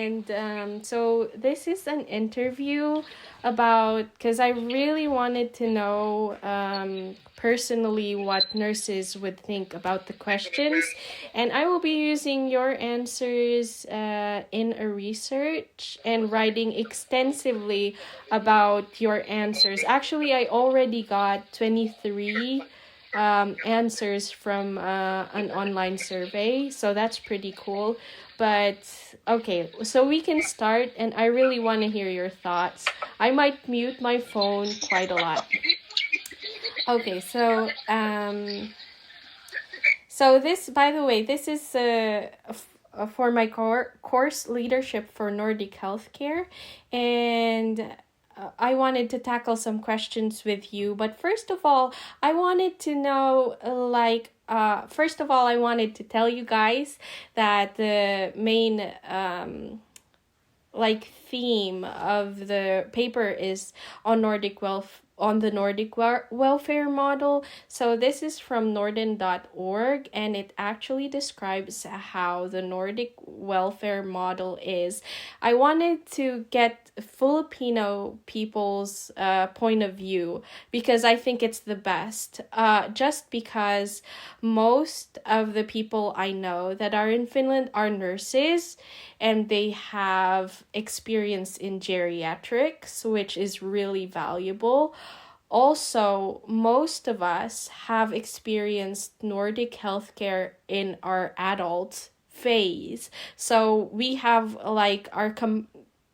And so this is an interview about, because I really wanted to know personally what nurses would think about the questions. And I will be using your answers in a research and writing extensively about your answers. Actually, I already got 23 answers from an online survey, so that's pretty cool. But okay, so we can start, and I really want to hear your thoughts. I might mute my phone quite a lot. Okay, so this, by the way, this is for my course Leadership for Nordic Healthcare, and I wanted to tackle some questions with you. But first of all, I wanted to know, first of all, I wanted to tell you guys that the main theme of the paper is on the Nordic welfare model. So this is from norden.org, and it actually describes how the Nordic welfare model is. I wanted to get Filipino people's point of view because I think it's the best. Just because most of the people I know that are in Finland are nurses, and they have experience in geriatrics, which is really valuable. Also, most of us have experienced Nordic healthcare in our adult phase. So we have our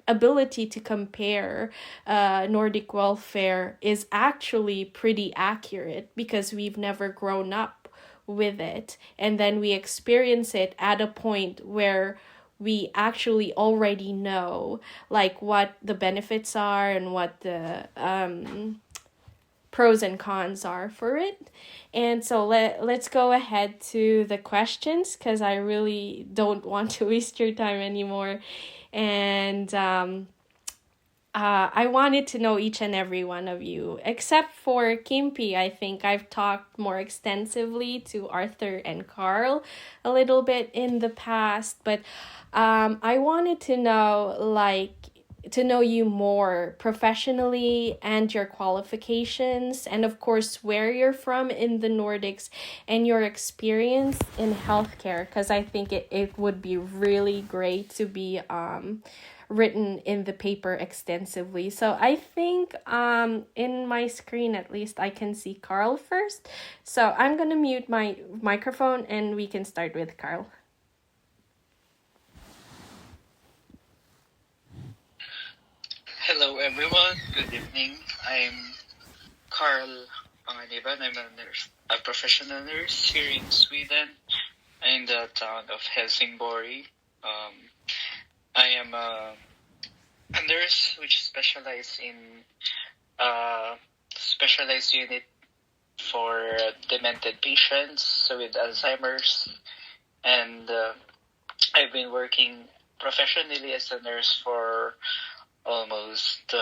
ability to compare Nordic welfare is actually pretty accurate because we've never grown up with it. And then we experience it at a point where we actually already know what the benefits are and what the pros and cons are for it. And so let's go ahead to the questions because I really don't want to waste your time anymore. And I wanted to know each and every one of you, except for Kimpi. I think I've talked more extensively to Arthur and Carl a little bit in the past, but I wanted to know you more professionally and your qualifications, and of course where you're from in the Nordics and your experience in healthcare, because I think it would be really great to be written in the paper extensively. So I think in my screen at least I can see Carl first. So I'm gonna mute my microphone and we can start with Carl. Hello everyone, good evening. I'm Carl Panganiban. I'm a professional nurse here in Sweden, in the town of Helsingborg. I am a nurse which specializes in specialized unit for demented patients with Alzheimer's, and I've been working professionally as a nurse for almost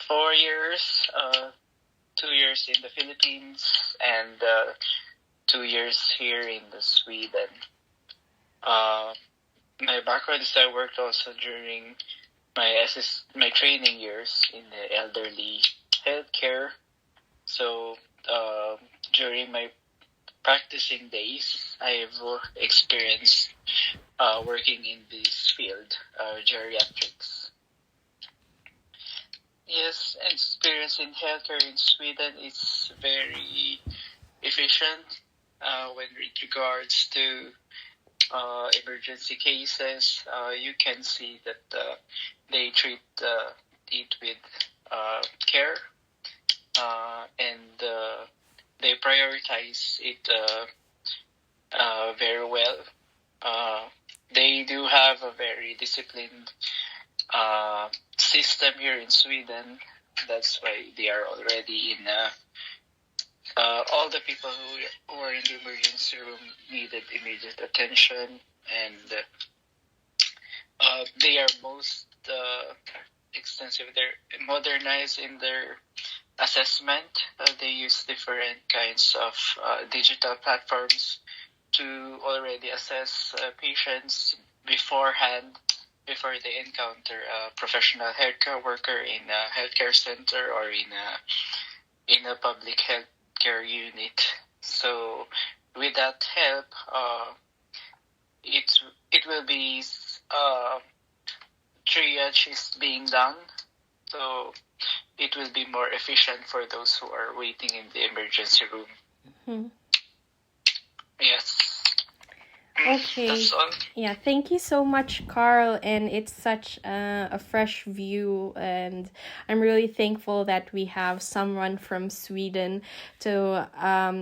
4 years, 2 years in the Philippines and 2 years here in Sweden. My background is I worked also during my training years in the elderly healthcare. So during my practicing days, I've experienced working in this field, geriatrics. Yes, experience in healthcare in Sweden is very efficient when it regards to emergency cases. You can see that they treat it with care and they prioritize it very well. They do have a very disciplined system here in Sweden. That's why they are already in all the people who are in the emergency room needed immediate attention, and they are most extensive. They're modernized in their assessment. They use different kinds of digital platforms to already assess patients beforehand, before they encounter a professional healthcare worker in a healthcare center or in a public healthcare unit. So with that help, it will be triage is being done. So it will be more efficient for those who are waiting in the emergency room. Mm-hmm. Yes. Okay. That's all. Yeah, thank you so much, Carl. And it's such a fresh view. And I'm really thankful that we have someone from Sweden to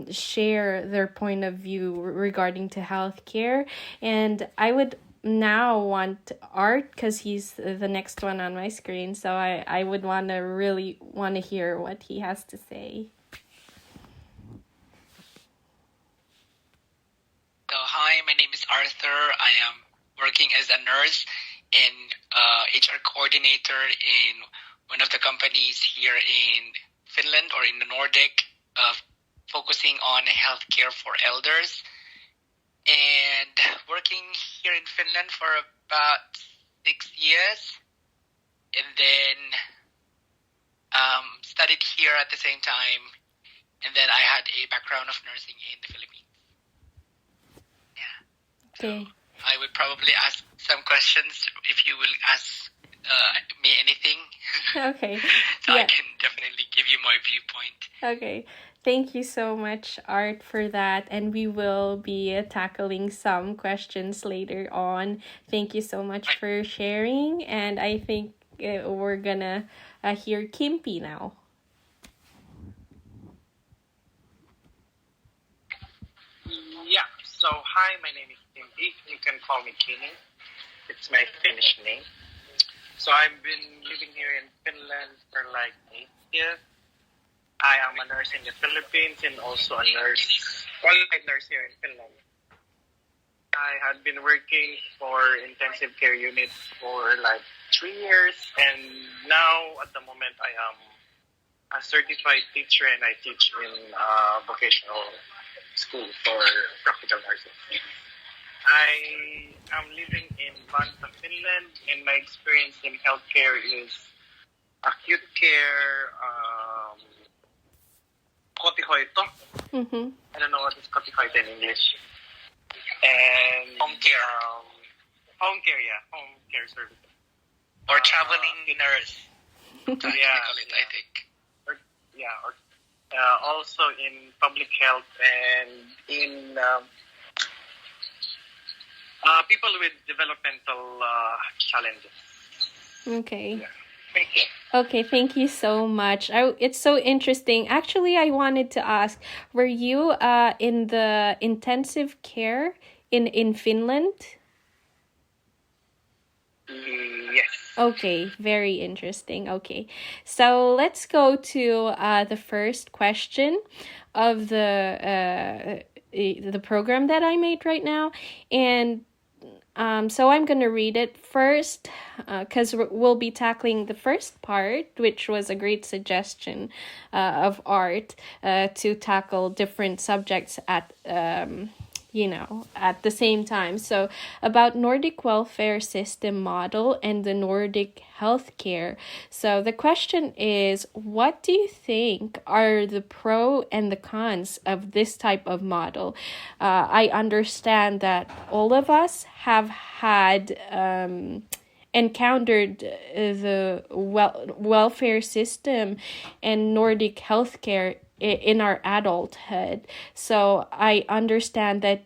share their point of view regarding to healthcare. And I would now want Art, because he's the next one on my screen. So I would really want to hear what he has to say. Hi, my name is Arthur. I am working as a nurse and HR coordinator in one of the companies here in Finland or in the Nordic, focusing on healthcare for elders. And working here in Finland for about 6 years. And then studied here at the same time. And then I had a background of nursing in the Philippines. Okay. So I would probably ask some questions if you will ask me anything. Okay. So yeah. I can definitely give you my viewpoint. Okay. Thank you so much, Art, for that. And we will be tackling some questions later on. Thank you so much for sharing. And I think we're going to hear Kimpy now. Yeah. So, hi, my name is Kimpy. You can call me Kini. It's my Finnish name. So I've been living here in Finland for like 8 years. I am a nurse in the Philippines and also a qualified nurse here in Finland. I had been working for intensive care unit for like 3 years, and now at the moment I am a certified teacher and I teach in vocational school for practical nurses. I am living in Vantaa, Finland, and my experience in healthcare is acute care, kotihoito. Mm-hmm. I don't know what is kotihoito in English. And home care. Home care services. Or traveling nurse. Yeah, I think. Also in public health and in people with developmental challenges. Okay. Yeah. Thank you. Okay, thank you so much. It's so interesting. Actually, I wanted to ask, were you in the intensive care in Finland? Yes. Okay, very interesting. Okay, so let's go to the first question of the program that I made right now, and so I'm gonna read it first because we'll be tackling the first part, which was a great suggestion of Art to tackle different subjects at at the same time. So about Nordic welfare system model and the Nordic healthcare. So the question is, what do you think are the pro and the cons of this type of model? I understand that all of us have had encountered the welfare system and Nordic healthcare in our adulthood. So I understand that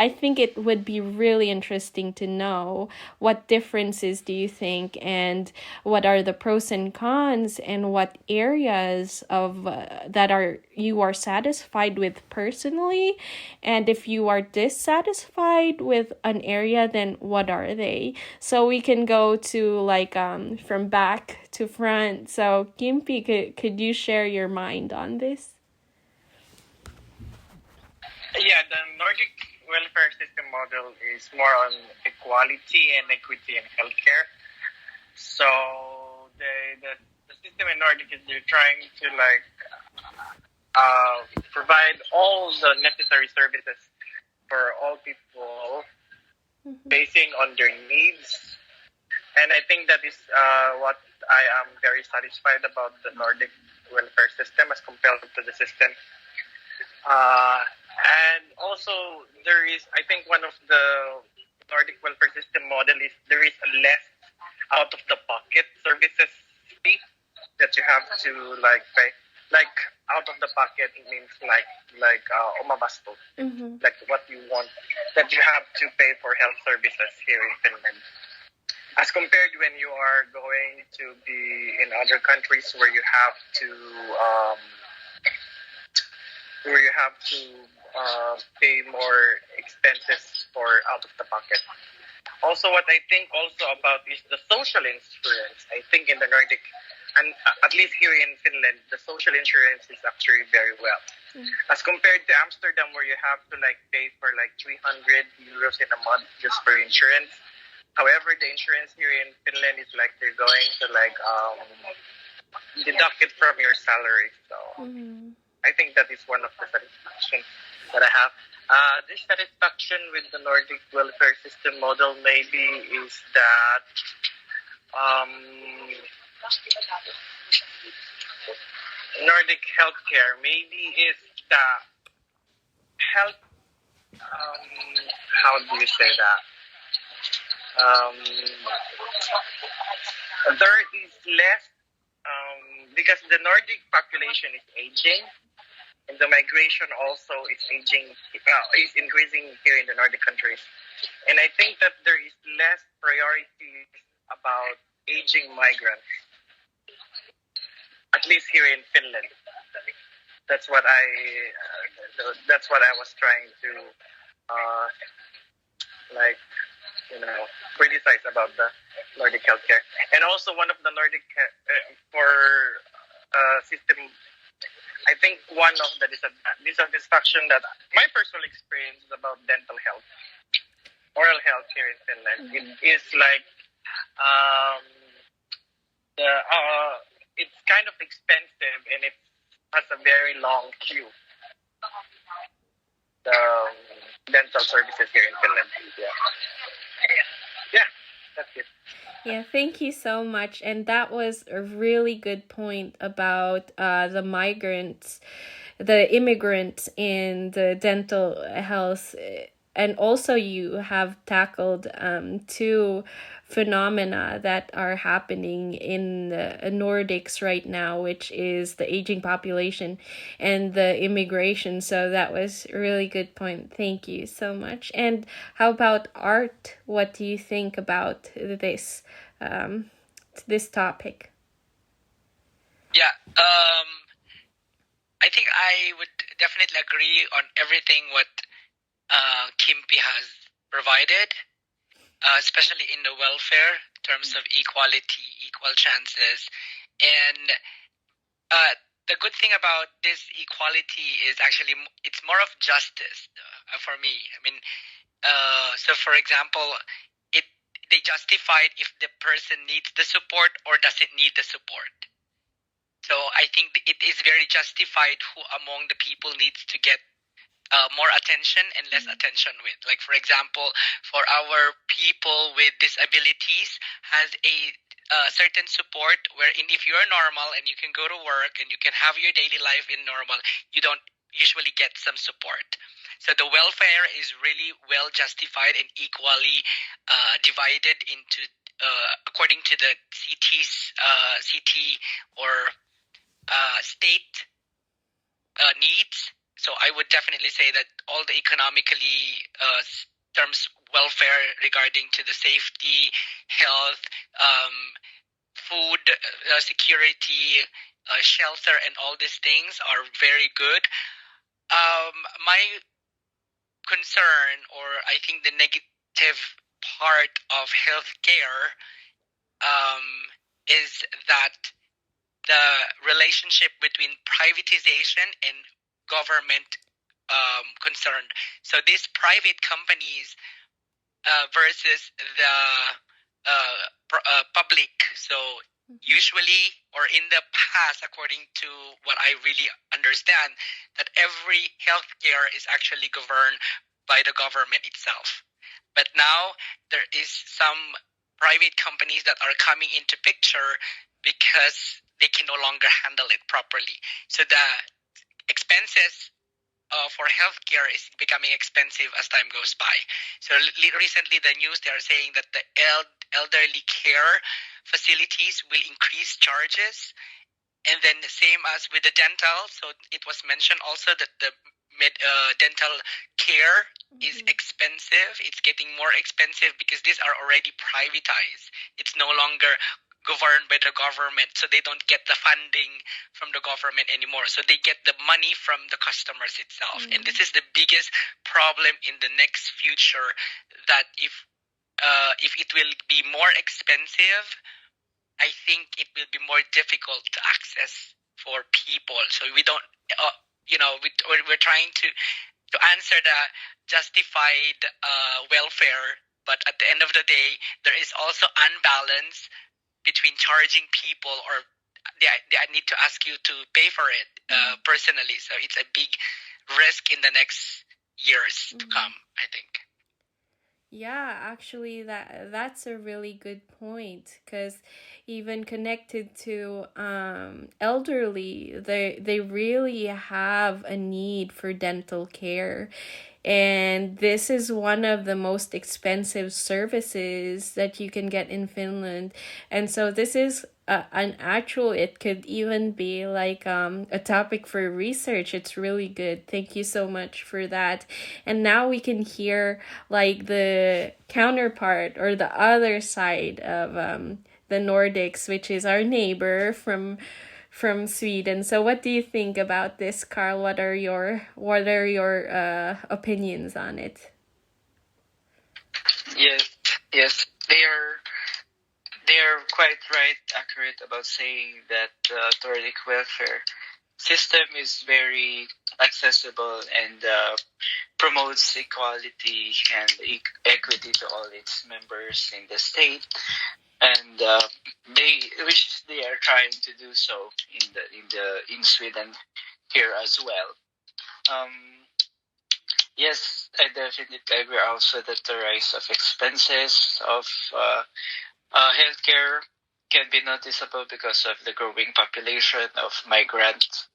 I think it would be really interesting to know what differences do you think, and what are the pros and cons, and what areas of that you are satisfied with personally, and if you are dissatisfied with an area, then what are they? So we can go to from back to front. So Kimpy, could you share your mind on this? Yeah, the Nordic welfare system model is more on equality and equity in healthcare. So the system in Nordic is they're trying to provide all the necessary services for all people basing on their needs. And I think that is what I am very satisfied about the Nordic welfare system as compared to the system. And also, there is, I think, one of the Nordic welfare system model is there is a less out of the pocket services fee that you have to like pay. Like out of the pocket means like umabasto, like what you want that you have to pay for health services here in Finland. As compared when you are going to be in other countries where you have to pay more expenses for out of the pocket. Also, what I think also about is the social insurance. I think in the Nordic, and at least here in Finland, the social insurance is actually very well. As compared to Amsterdam, where you have to like pay for like 300 euros in a month just for insurance. However, the insurance here in Finland is like they're going to like deduct it from your salary. So I think that is one of the satisfaction that I have. Dissatisfaction with the Nordic welfare system model maybe is that Nordic healthcare maybe is the health. How do you say that? There is less because the Nordic population is aging. And the migration also is is increasing here in the Nordic countries. And I think that there is less priority about aging migrants, at least here in Finland. That's what I was trying to criticize about the Nordic healthcare. And also one of the Nordic system. I think one of the dissatisfaction that my personal experience is about dental health, oral health here in Finland. It is like it's kind of expensive and it has a very long queue. The dental services here in Finland. Yeah, that's it. Yeah, thank you so much. And that was a really good point about the migrants, the immigrants in the dental health. And also you have tackled two phenomena that are happening in the Nordics right now, which is the aging population and the immigration. So that was a really good point. Thank you so much. And how about Art? What do you think about this topic? Yeah, I think I would definitely agree on everything what Kimpi has provided, especially in the welfare, in terms of equality, equal chances. And the good thing about this equality is actually it's more of justice for me. I mean, so for example, they justified if the person needs the support or doesn't need the support. So I think it is very justified who among the people needs to get more attention and less attention with. Like, for example, for our people with disabilities has a certain support wherein if you're normal and you can go to work and you can have your daily life in normal, you don't usually get some support. So the welfare is really well justified and equally divided into according to the CT or state needs. So I would definitely say that all the economically terms welfare regarding to the safety, health, food security, shelter, and all these things are very good. My concern, or I think the negative part of healthcare is that the relationship between privatization and government concern. So these private companies versus the public. So usually, or in the past, according to what I really understand, that every healthcare is actually governed by the government itself. But now there is some private companies that are coming into picture because they can no longer handle it properly. So the expenses for healthcare is becoming expensive as time goes by. So recently, the news, they are saying that the elderly care facilities will increase charges. And then the same as with the dental, so it was mentioned also that the dental care is expensive. It's getting more expensive because these are already privatized. It's no longer governed by the government, so they don't get the funding from the government anymore. So they get the money from the customers itself. And this is the biggest problem in the next future, that if it will be more expensive, I think it will be more difficult to access for people. So we don't, we're trying to answer the justified welfare, but at the end of the day, there is also unbalance between charging people, or they need to ask you to pay for it personally. So it's a big risk in the next years to come, I think. Yeah, actually that's a really good point, because even connected to elderly, they really have a need for dental care. And this is one of the most expensive services that you can get in Finland. And so this is it could even be like a topic for research. It's really good. Thank you so much for that. And now we can hear like the counterpart, or the other side of the Nordics, which is our neighbor from Sweden. So what do you think about this, Carl? What are your opinions on it? Yes, they are quite right, accurate about saying that the Nordic welfare system is very accessible and promotes equality and equity to all its members in the state, and they are trying to do so in Sweden here as well. Yes, I definitely agree also that the rise of expenses of healthcare can be noticeable because of the growing population of migrants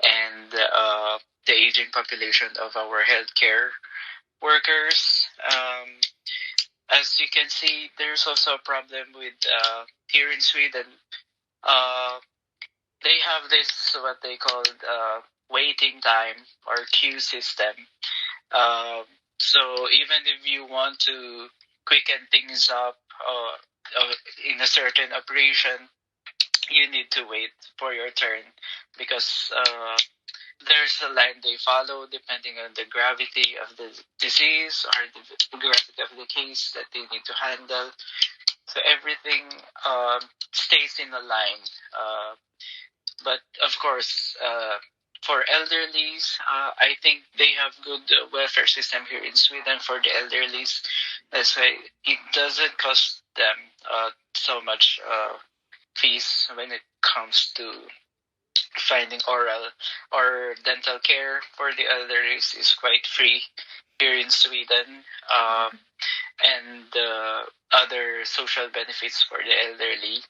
and the aging population of our healthcare workers. As you can see, there's also a problem with here in Sweden. They have this what they call waiting time or queue system. So even if you want to quicken things up in a certain operation, you need to wait for your turn because there's a line they follow depending on the gravity of the disease or the gravity of the case that they need to handle. So everything stays in a line. But of course, for elderlies, I think they have good welfare system here in Sweden for the elderlies. That's why it doesn't cost them so much fees when it comes to finding oral or dental care for the elderlies is quite free here in Sweden. And other social benefits for the elderly.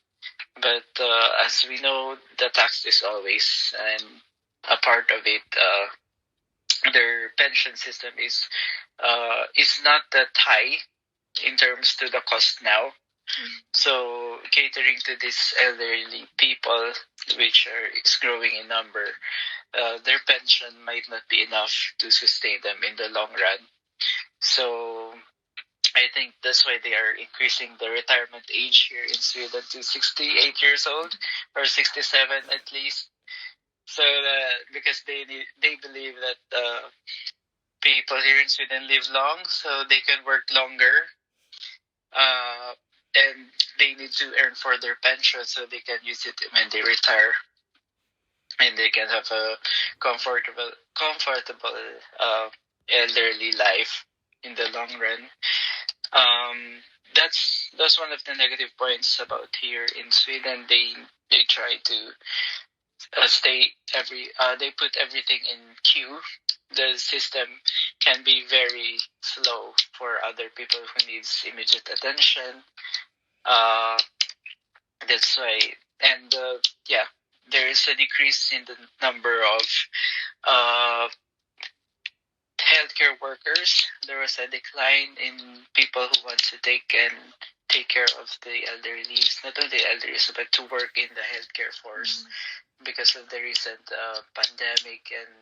But as we know, the tax is always and a part of it. Their pension system is not that high in terms to the cost now. So catering to these elderly people, which is growing in number, their pension might not be enough to sustain them in the long run. So I think that's why they are increasing the retirement age here in Sweden to 68 years old or 67 at least. So because they believe that people here in Sweden live long, so they can work longer, and they need to earn for their pension so they can use it when they retire, and they can have a comfortable elderly life in the long run. That's one of the negative points about here in Sweden. They try to they put everything in queue. The system can be very slow for other people who needs immediate attention. That's why, and there is a decrease in the number of uh, healthcare workers. There was a decline in people who want to take care of the elderly, not only elderly, but to work in the healthcare force because of the recent pandemic, and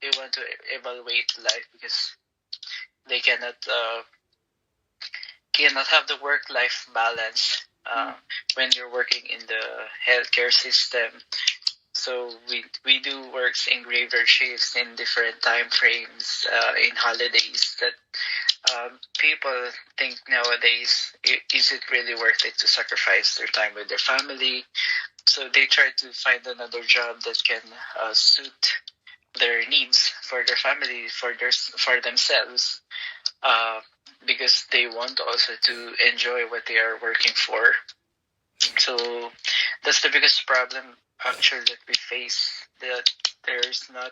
they want to evaluate life because they cannot have the work-life balance when you're working in the healthcare system. So we do works in graveyard shifts in different time frames in holidays that people think nowadays, is it really worth it to sacrifice their time with their family? So they try to find another job that can suit their needs for their family, for themselves, because they want also to enjoy what they are working for. So that's the biggest problem actually that we face, that there's not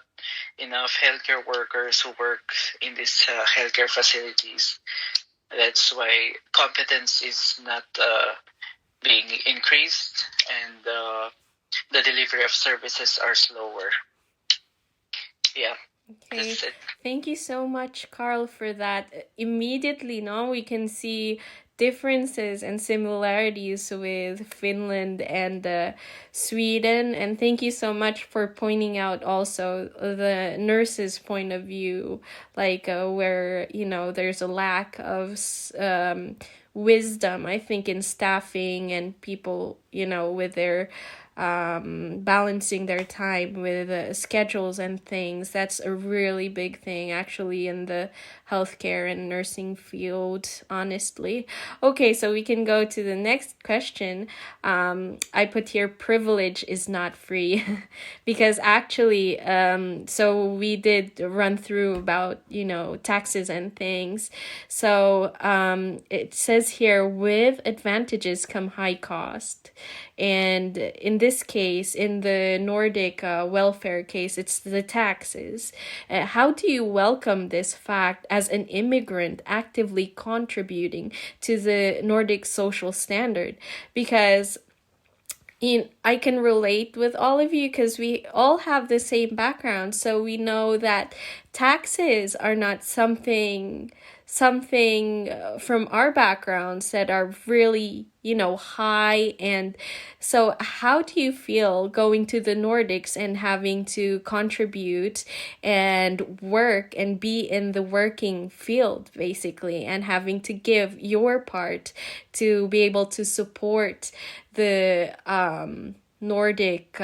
enough healthcare workers who work in these healthcare facilities. That's why competence is not being increased, and the delivery of services are slower. Yeah. Okay, That's it. thank you so much, Carl, for that. Immediately, now we can see differences and similarities with Finland and Sweden. And thank you so much for pointing out also the nurses' point of view, like where, there's a lack of wisdom, I think, in staffing and people, with their balancing their time with schedules and things. That's a really big thing actually in the healthcare and nursing field, honestly. Okay, so we can go to the next question. I put here, privilege is not free because actually so we did run through about taxes and things. So it says here, with advantages come high cost. And in this case, in the Nordic welfare case, it's the taxes. How do you welcome this fact as an immigrant actively contributing to the Nordic social standard? Because I can relate with all of you because we all have the same background. So we know that taxes are not something from our backgrounds that are really, high. And so how do you feel going to the Nordics and having to contribute and work and be in the working field, basically, and having to give your part to be able to support the Nordic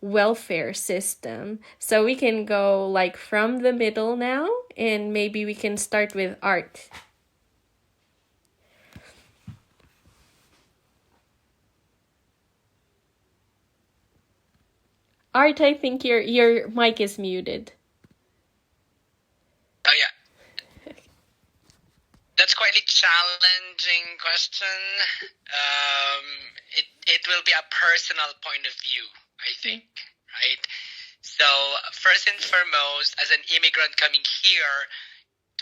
welfare system? So we can go like from the middle now, and maybe we can start with Art. Art, I think your mic is muted. Oh yeah, that's quite a challenging question. It will be a personal point of view, I think, right? So first and foremost, as an immigrant coming here,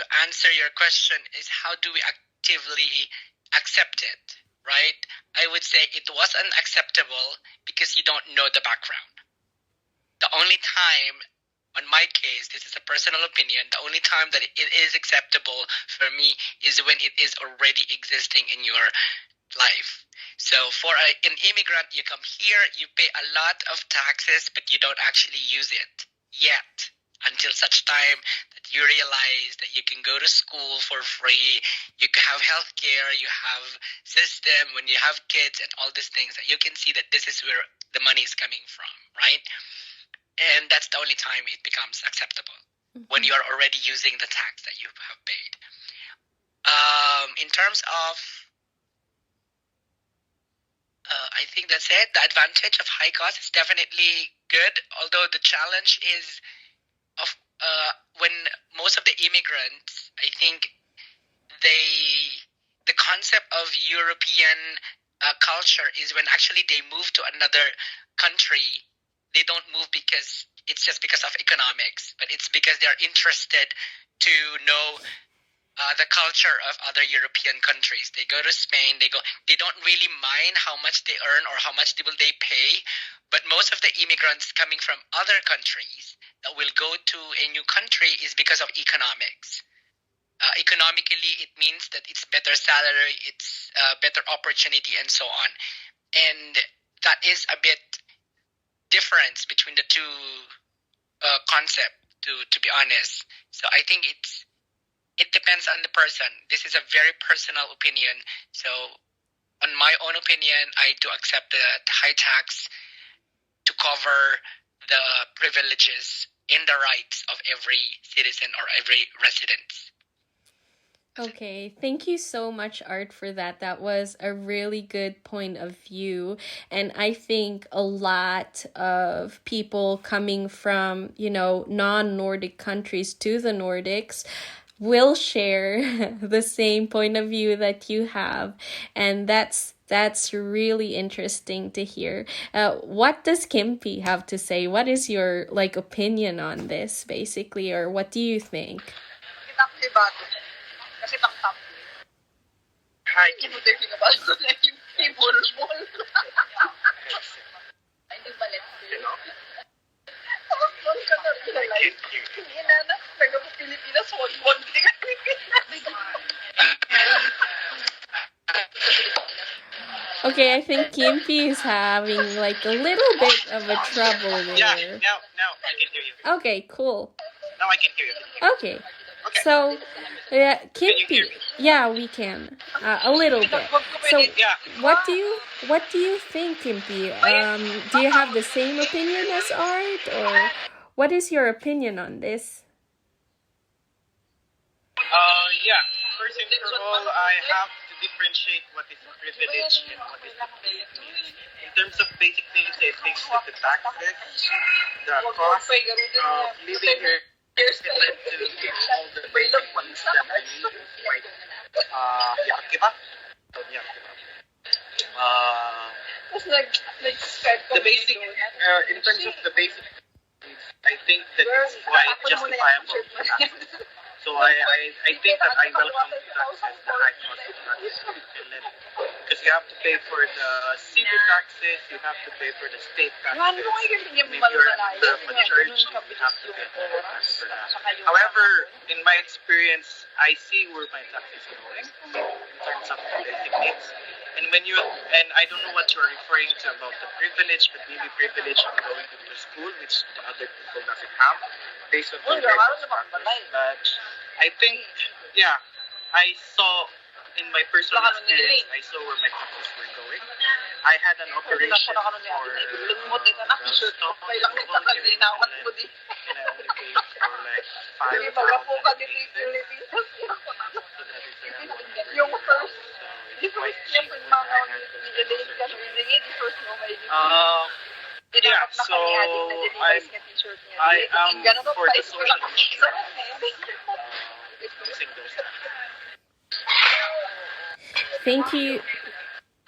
to answer your question is, how do we actively accept it, right? I would say it was unacceptable because you don't know the background. The only time, on my case, this is a personal opinion, the only time that it is acceptable for me is when it is already existing in your life. So for an immigrant, you come here, you pay a lot of taxes, but you don't actually use it yet, until such time that you realize that you can go to school for free, you can have healthcare, you have system, when you have kids and all these things, that you can see that this is where the money is coming from, right? And that's the only time it becomes acceptable, when you are already using the tax that you have paid. In terms of, I think that's it. The advantage of high cost is definitely good, although the challenge is of when most of the immigrants, I think the concept of European culture is when actually they move to another country, they don't move because it's just because of economics, but it's because they're interested to know the culture of other European countries. They go to Spain. They don't really mind how much they earn or how much will they pay. But most of the immigrants coming from other countries that will go to a new country is because of economics. Economically, it means that it's better salary, it's better opportunity, and so on. And that is a bit difference between the two concept, to be honest. So I think it depends on the person. This is a very personal opinion. So on my own opinion, I do accept the high tax to cover the privileges and the rights of every citizen or every resident. Okay, thank you so much, Art, for that. That was a really good point of view. And I think a lot of people coming from, non-Nordic countries to the Nordics will share the same point of view that you have. And that's really interesting to hear. What does Kimpi have to say? What is your opinion on this, basically, or what do you think? Hi, Okay, I think Kimpi is having a little bit of a trouble there. Yeah, now I can hear you. Okay, cool. Now I can hear you. Okay. So, yeah, Can you hear Kimpi. me? Yeah, we can. A little bit. So, Yeah. what do you think, Kimpi? Do you have the same opinion as Art, or what is your opinion on this? Yeah. First and for all, I have to differentiate what is privilege and what is basic needs. In terms of basic needs, I think that the taxes, the cost of living here led to all the basic needs that I need, like yakiba. The basic, in terms of the basic needs, I think that it's quite justifiable. So I think that I welcome the taxes, the high cost of taxes in Finland, because you have to pay for the city taxes, you have to pay for the state taxes. If you're from a church, you have to pay for the tax for that. However, in my experience, I see where my tax is going in terms of the basic needs. And I don't know what you're referring to about the privilege, but maybe privilege of going to school, which the other people doesn't have, based on their factors. But I think, I saw in my personal experience, I saw where my taxes were going. I had an operation for the stop approval here in Finland, and I only paid for like 5,000 it's quite cheap when I had so I am for the social insurance, using those Thank you.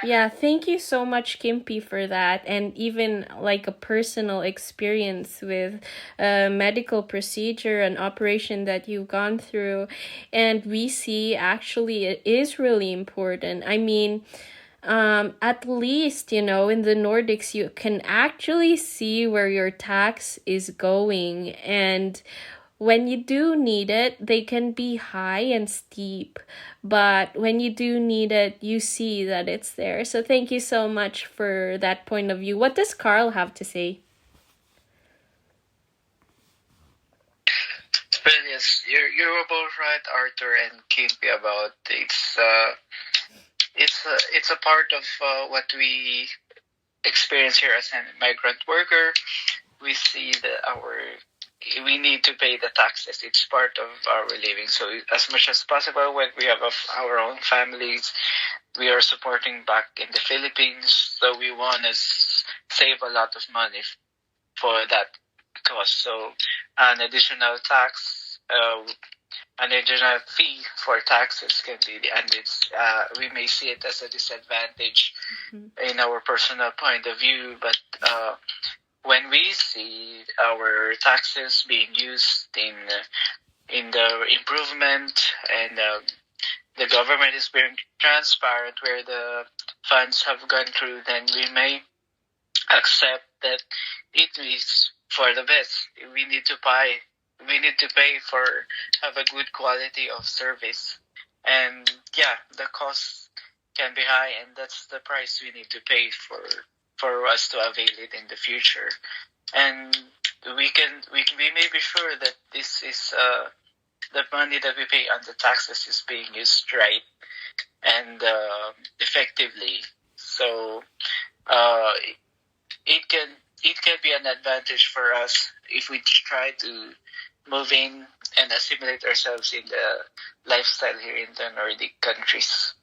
Yeah, thank you so much, Kimpi, for that. And even a personal experience with a medical procedure, an operation that you've gone through. And we see actually it is really important. I mean, at least, in the Nordics, you can actually see where your tax is going. And when you do need it, they can be high and steep. But when you do need it, you see that it's there. So thank you so much for that point of view. What does Carl have to say? Well, yes, you're both right, Arthur and Kimpi, about it's a part of what we experience here as an migrant worker. We see that we need to pay the taxes. It's part of our living. So as much as possible, when we have our own families, we are supporting back in the Philippines. So we want to save a lot of money for that cost. So an additional tax, an additional fee for taxes can be, and we may see it as a disadvantage in our personal point of view, but when we see our taxes being used in the improvement, and the government is being transparent where the funds have gone through, then we may accept that it is for the best. We need to pay. We need to pay for have a good quality of service, and yeah, the cost can be high, and that's the price we need to pay for us to avail it in the future. And we may be sure that this is the money that we pay on the taxes is being used right and effectively. So uh, it can be an advantage for us if we try to move in and assimilate ourselves in the lifestyle here in the Nordic countries.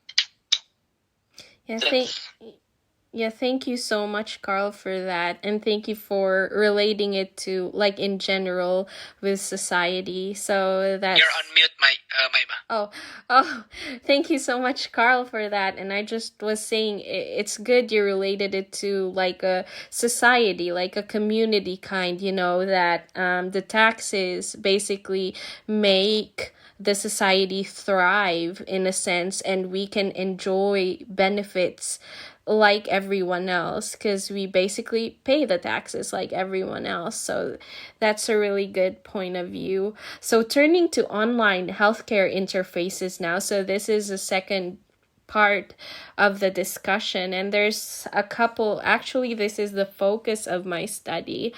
Yeah, That's thank you so much, Carl, for that. And thank you for relating it to, like, in general with society. So that's... You're on mute, Maima. Oh, thank you so much, Carl, for that. And I just was saying it's good you related it to, like, a society, like a community kind, that the taxes basically make the society thrive in a sense, and we can enjoy benefits like everyone else because we basically pay the taxes like everyone else. So that's a really good point of view. So turning to online healthcare interfaces now. So this is the second part of the discussion, and there's a couple. Actually, this is the focus of my study,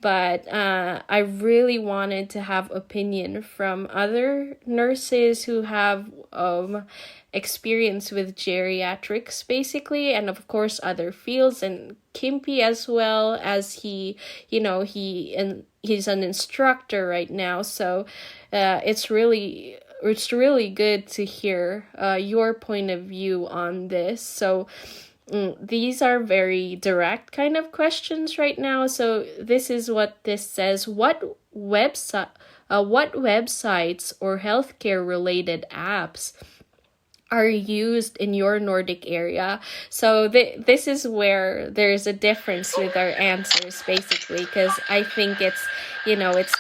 but I really wanted to have opinion from other nurses who have experience with geriatrics basically, and of course other fields, and Kimpi as well, as he's an instructor right now. So it's really good to hear your point of view on this. So these are very direct kind of questions right now. So this is what this says. What websites or healthcare related apps are used in your Nordic area? So this is where there's a difference with our answers basically, because I think it's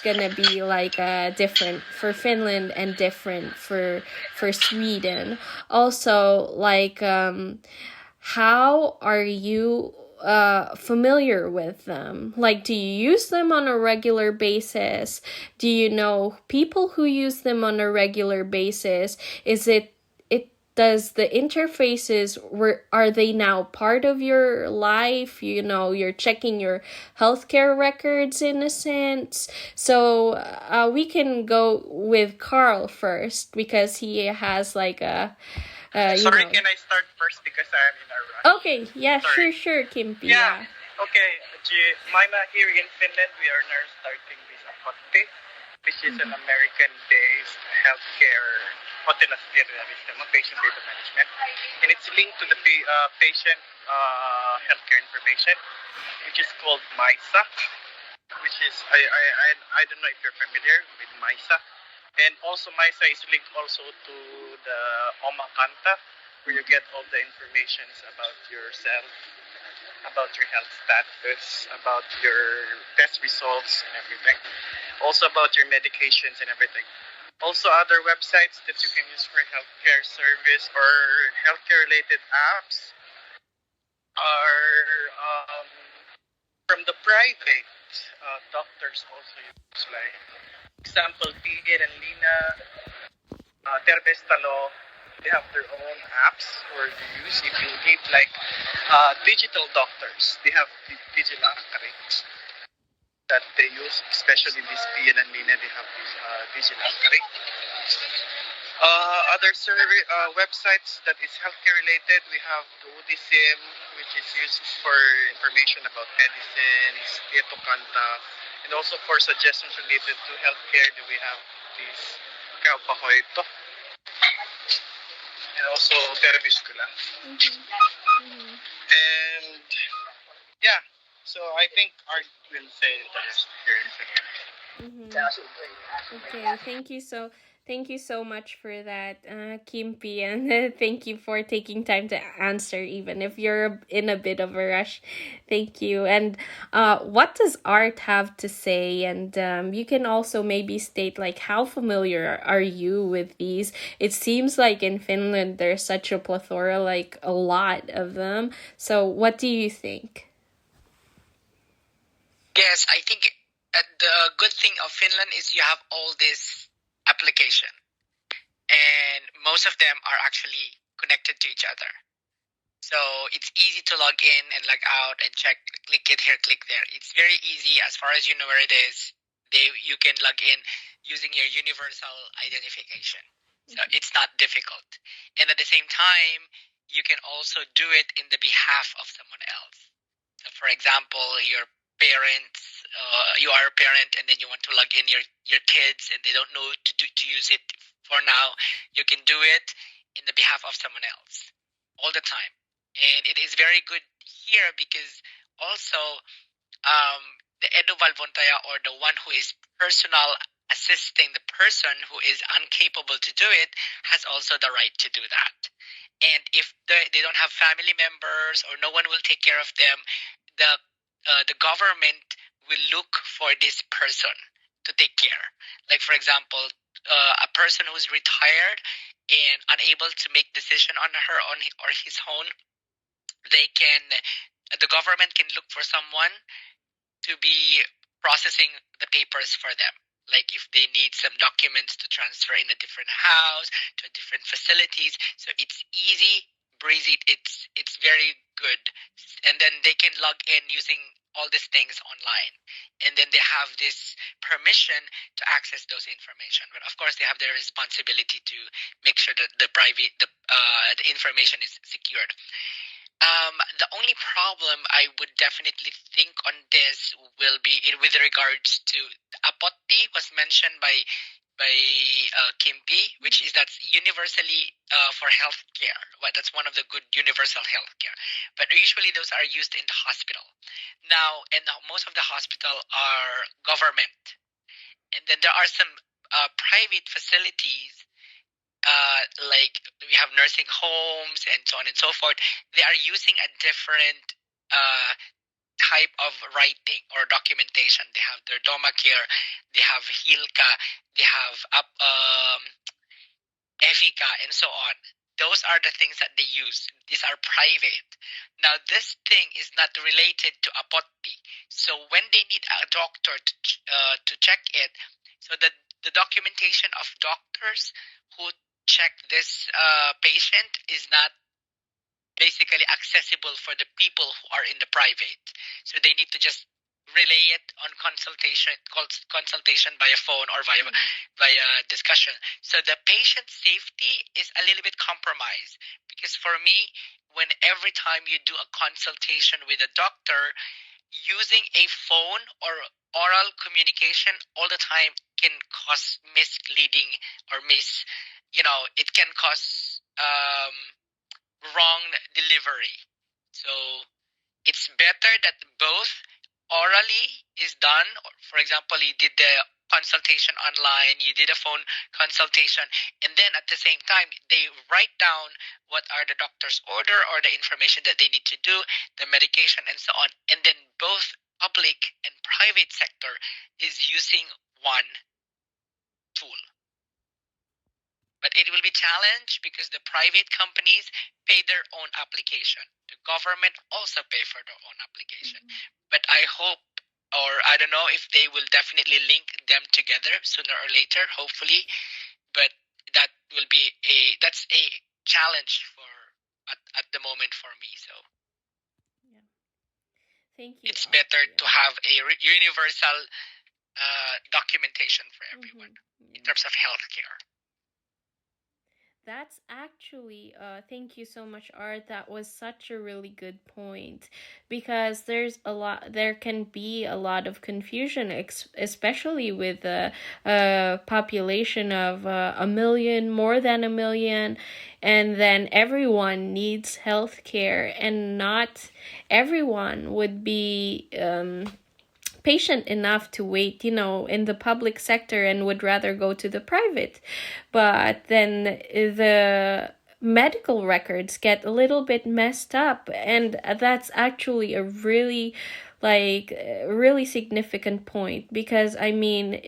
gonna be like different for Finland and different for Sweden. Also, like how are you familiar with them? Like, do you use them on a regular basis? Do you know people who use them on a regular basis? Does the interfaces, are they now part of your life? You're checking your healthcare records in a sense. So we can go with Carl first because he has like a Sorry, can I start first because I am in a rush? Okay, yeah, Sorry. sure, Kimpi. Yeah. Okay, Maima, here in Finland, we are now starting this Apote, which is an American-based healthcare patient data management, and it's linked to the patient healthcare information, which is called MISA, which is I don't know if you're familiar with MISA, and also MISA is linked also to the Omakanta, where you get all the information about yourself, about your health status, about your test results and everything, also about your medications and everything. Also, other websites that you can use for healthcare service or healthcare related apps are from the private doctors also use, like example Tigir and Lina, Tervestalo. They have their own apps for use if you need like digital doctors. They have digital that they use, especially this PN and Lina, they have this digital other websites that is healthcare related, we have the Udisim, which is used for information about medicines, Tietokanta, and also for suggestions related to healthcare, we have this Kaupahoito, and also Terviscula. And yeah, so I think Art will say the rest here in Finland. Okay, thank you. So Thank you so much for that, Kimpi, and thank you for taking time to answer, even if you're in a bit of a rush. Thank you. And what does Art have to say? And you can also maybe state like how familiar are you with these? It seems like in Finland there's such a plethora, like a lot of them. So what do you think? Yes, I think the good thing of Finland is you have all this application, and most of them are actually connected to each other. So it's easy to log in and log out and check, click it here, click there. It's very easy as far as you know where it is. You can log in using your universal identification. So it's not difficult. And at the same time, you can also do it in the behalf of someone else. So for example, your parents, you are a parent and then you want to log in your kids and they don't know to use it for now. You can do it in the behalf of someone else all the time. And it is very good here because also the Edu Valvontaya, or the one who is personal assisting the person who is incapable to do it, has also the right to do that. And if they don't have family members or no one will take care of them, the government will look for this person to take care. Like for example, a person who's retired and unable to make decision on her own or his own, the government can look for someone to be processing the papers for them. Like if they need some documents to transfer in a different house, to different facilities. So it's easy, breezy, it's very good. And then they can log in using all these things online. And then they have this permission to access those information. But of course they have their responsibility to make sure that the information is secured. The only problem I would definitely think on this will be with regards to apotti was mentioned by Kimpi, which is that's universally for healthcare. Well, that's one of the good universal healthcare. But usually those are used in the hospital. Now, and most of the hospital are government. And then there are some private facilities like we have nursing homes and so on and so forth. They are using a different type of writing or documentation. They have their Domacare, they have Hilka, they have Efika, and so on. Those are the things that they use. These are private. Now, this thing is not related to apotti. So when they need a doctor to check it, so the documentation of doctors who check this patient is not basically accessible for the people who are in the private. So they need to just relay it on consultation via phone or via discussion. So the patient safety is a little bit compromised because for me, when every time you do a consultation with a doctor, using a phone or oral communication all the time can cause misleading or it can cause wrong delivery. So it's better that both orally is done. For example, you did the consultation online, you did a phone consultation, and then at the same time, they write down what are the doctor's order or the information that they need to do, the medication, and so on. And then both public and private sector is using one tool. But it will be challenged because the private companies pay their own application. The government also pay for their own application. Mm-hmm. But I hope, or I don't know if they will definitely link them together sooner or later, hopefully. But that will be that's a challenge at the moment for me. So yeah. Thank you. It's better to have a universal documentation for everyone in terms of healthcare. That's actually, thank you so much, Art. That was such a really good point because there can be a lot of confusion, especially with the population of a million, more than a million, and then everyone needs healthcare, and not everyone would be patient enough to wait, in the public sector and would rather go to the private. But then the medical records get a little bit messed up, and that's actually a really significant point, because I mean,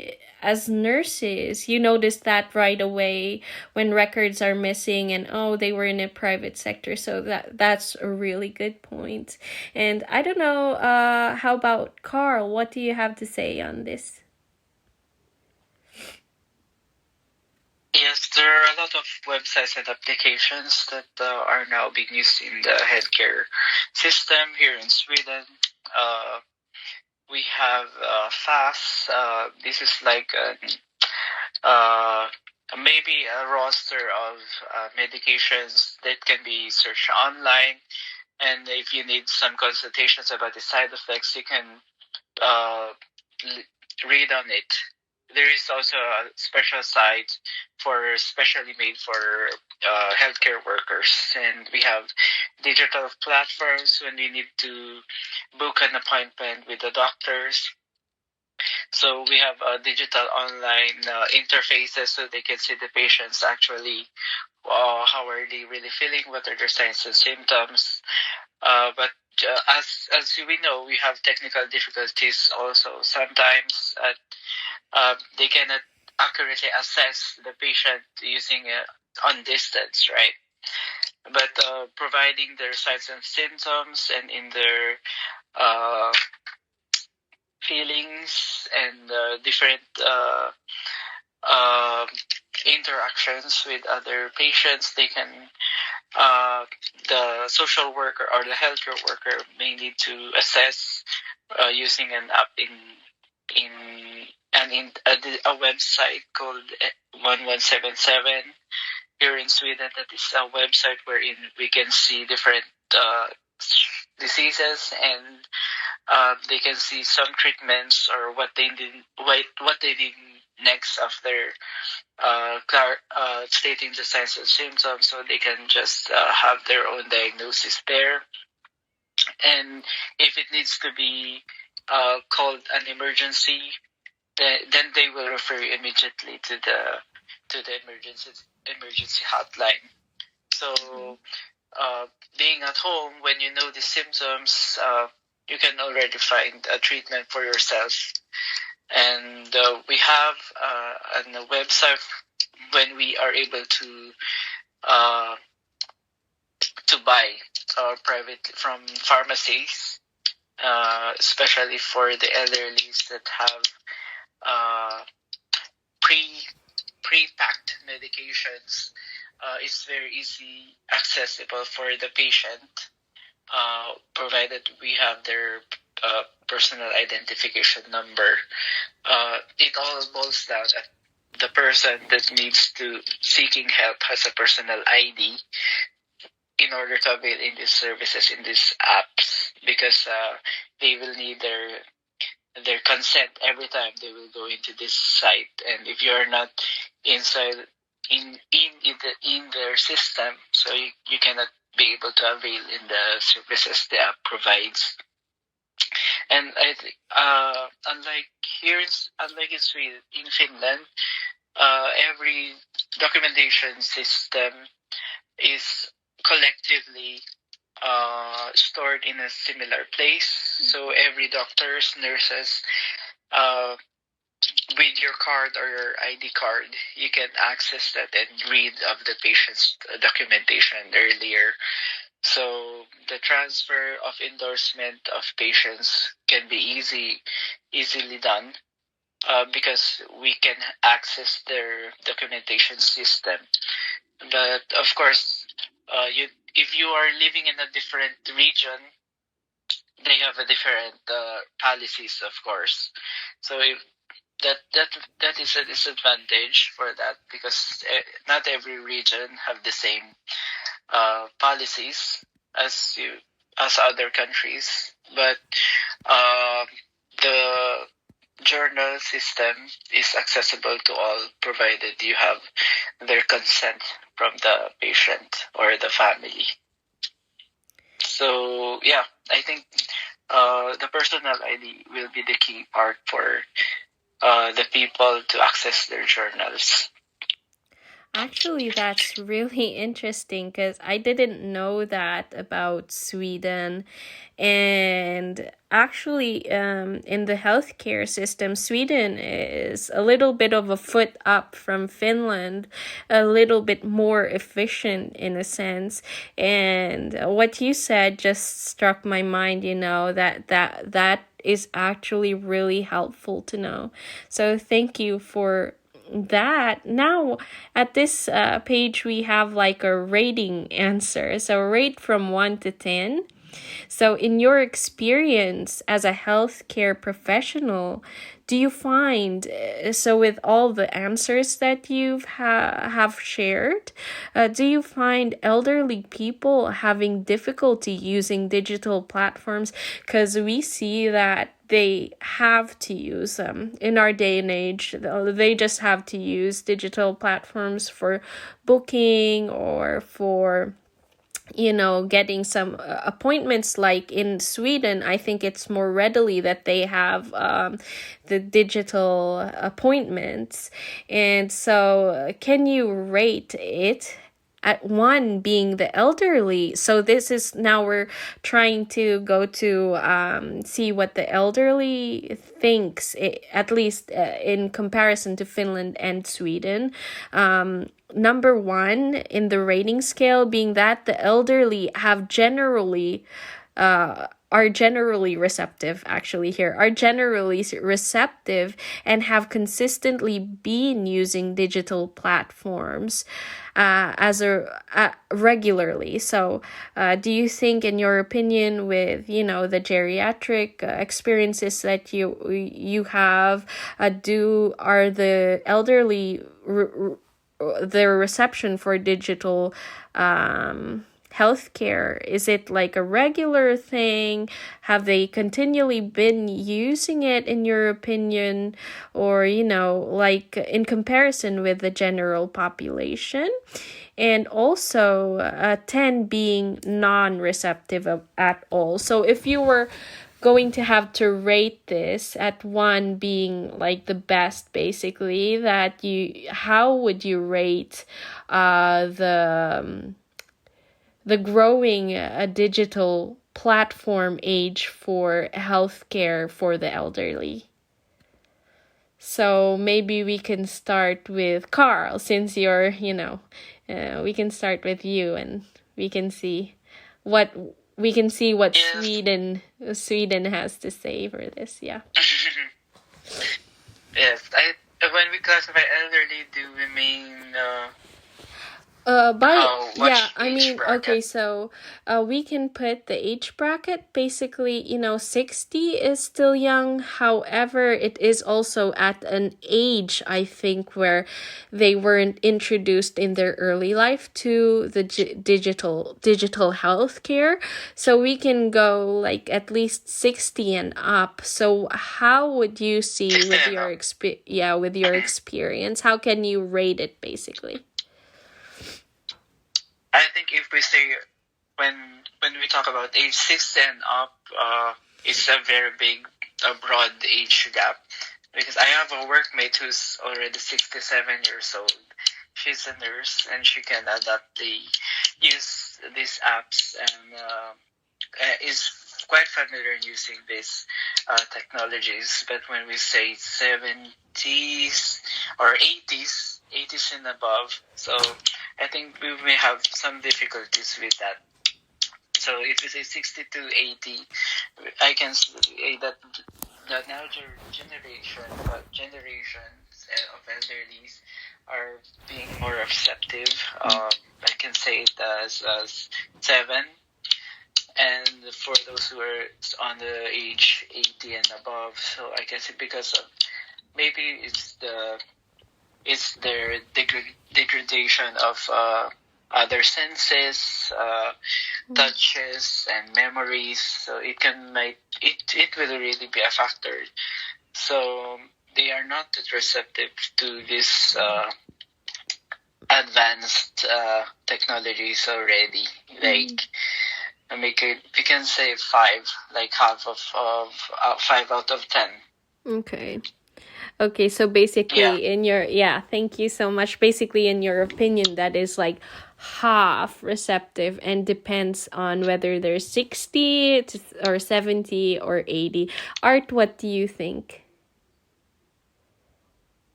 as nurses, you notice that right away when records are missing and they were in a private sector. So that's a really good point. And I don't know, how about Carl? What do you have to say on this? Yes, there are a lot of websites and applications that are now being used in the healthcare system here in Sweden. We have FAST. This is like maybe a roster of medications that can be searched online. And if you need some consultations about the side effects, you can read on it. There is also a special site specially made for healthcare workers, and we have digital platforms when we need to book an appointment with the doctors. So we have digital online interfaces so they can see the patients actually, how are they really feeling, what are their signs and symptoms. But as we know, we have technical difficulties also. Sometimes they cannot accurately assess the patient using on distance, right? But providing their signs and symptoms and in their feelings and different interactions with other patients, they can the social worker or the healthcare worker may need to assess using an app in a website called 1177 here in Sweden. That is a website wherein we can see different diseases, and they can see some treatments or what they need next after stating the signs and symptoms, so they can just have their own diagnosis there. And if it needs to be called an emergency, then they will refer you immediately to the emergency hotline. So being at home, when you know the symptoms, you can already find a treatment for yourself. And we have a website when we are able to buy privately from pharmacies, especially for the elderlies that have pre-packed medications. It's very easy accessible for the patient, provided we have their personal identification number. It all boils down that the person that needs to seeking help has a personal ID in order to avail in these services in these apps, because they will need their consent every time they will go into this site. And if you're not inside in their system, so you cannot be able to avail in the services the app provides. And I think unlike in Sweden, in Finland, every documentation system is collectively stored in a similar place. So every doctors, nurses, with your card or your ID card, you can access that and read of the patient's documentation earlier. So the transfer of endorsement of patients can be easily done because we can access their documentation system. But of course, if you are living in a different region, they have a different policies, of course. So if that is a disadvantage for that, because not every region have the same policies as other countries. But the journal system is accessible to all, provided you have their consent from the patient or the family. So yeah, I think the personal ID will be the key part for the people to access their journals. Actually, that's really interesting because I didn't know that about Sweden. And actually, in the healthcare system, Sweden is a little bit of a foot up from Finland, a little bit more efficient in a sense. And what you said just struck my mind, that is actually really helpful to know. So thank you for that. Now at this page we have like a rating answer, so rate from 1 to 10. So in your experience as a healthcare professional, do you find, so with all the answers that you've have shared, do you find elderly people having difficulty using digital platforms? Because we see that they have to use them in our day and age. They just have to use digital platforms for booking or for getting some appointments. Like in Sweden, I think it's more readily that they have the digital appointments. And so can you rate it at 1 being the elderly? So this is, now we're trying to go to see what the elderly thinks, at least in comparison to Finland and Sweden. Number 1 in the rating scale being that the elderly have generally are generally receptive, actually here, are generally receptive and have consistently been using digital platforms regularly. So do you think, in your opinion, with the geriatric experiences that you have, are the elderly their reception for digital healthcare, is it like a regular thing? Have they continually been using it, in your opinion? Or like in comparison with the general population? And also 10 being non-receptive at all. So if you were going to have to rate this, at 1 being like the best, basically, how would you rate the growing digital platform age for healthcare for the elderly? So maybe we can start with Carl, since you're, we can start with you, and we can see what Yes. Sweden has to say for this. Yeah. Yes, when we classify elderly, do we mean I mean, okay, so we can put the age bracket, basically, 60 is still young. However, it is also at an age, I think, where they weren't introduced in their early life to the digital healthcare. So we can go like at least 60 and up. So how would you see with your with your experience? How can you rate it, basically? I think if we say when we talk about age 6 and up, it's a very big, broad age gap. Because I have a workmate who's already 67 years old. She's a nurse, and she can use these apps, and is quite familiar in using these technologies. But when we say 70s or 80s and above, so I think we may have some difficulties with that. So if we say 60 to 80, I can say that the now generations of elderlies are being more receptive. I can say it as 7. And for those who are on the age 80 and above, so I guess because of maybe it's their degradation of other senses, touches and memories. So it will really be a factor. So they are not that receptive to this advanced technologies already. Like I make it. We can say 5, like half of 5 out of 10. Okay. Okay, so basically thank you so much. Basically, in your opinion, that is like half receptive and depends on whether they're 60 or 70 or 80. Art, what do you think?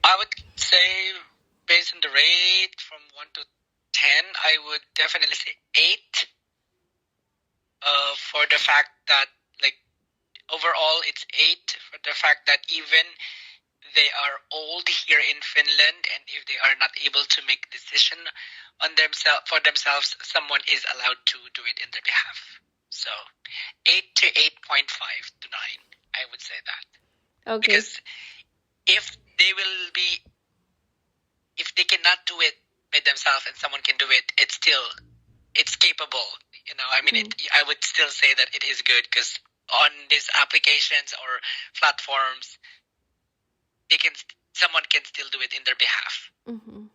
I would say, based on the rate from 1 to 10, I would definitely say 8. For the fact that, like, overall it's 8, for the fact that even they are old here in Finland, and if they are not able to make decision on themselves, someone is allowed to do it in their behalf. So 8 to 8.5 to 9, I would say that. Okay. Because if they cannot do it by themselves and someone can do it, it's capable. I mean, I would still say that it is good, because on these applications or platforms, someone can still do it in their behalf. Mm-hmm.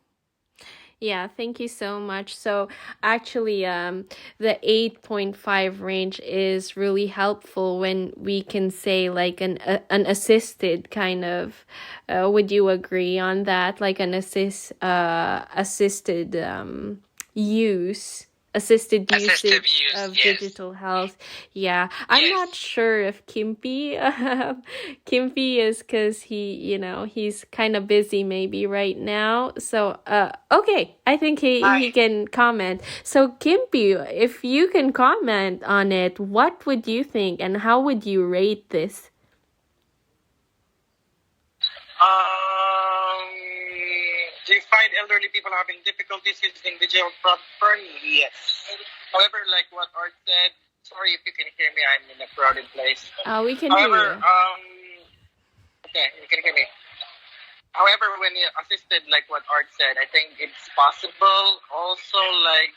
Yeah, thank you so much. So actually, the 8.5 range is really helpful when we can say like an assisted kind of. Would you agree on that? Like an assisted use. Assisted usage of digital health. Yeah, I'm not sure if Kimpy is, because he's kind of busy maybe right now. So okay, I think he can comment. So Kimpy, if you can comment on it, what would you think and how would you rate this? Do you find elderly people having difficulties using digital platform? Yes. However, like what Art said, sorry if you can hear me, I'm in a crowded place. We can hear you. Okay, you can hear me. However, when you assisted, like what Art said, I think it's possible. Also, like,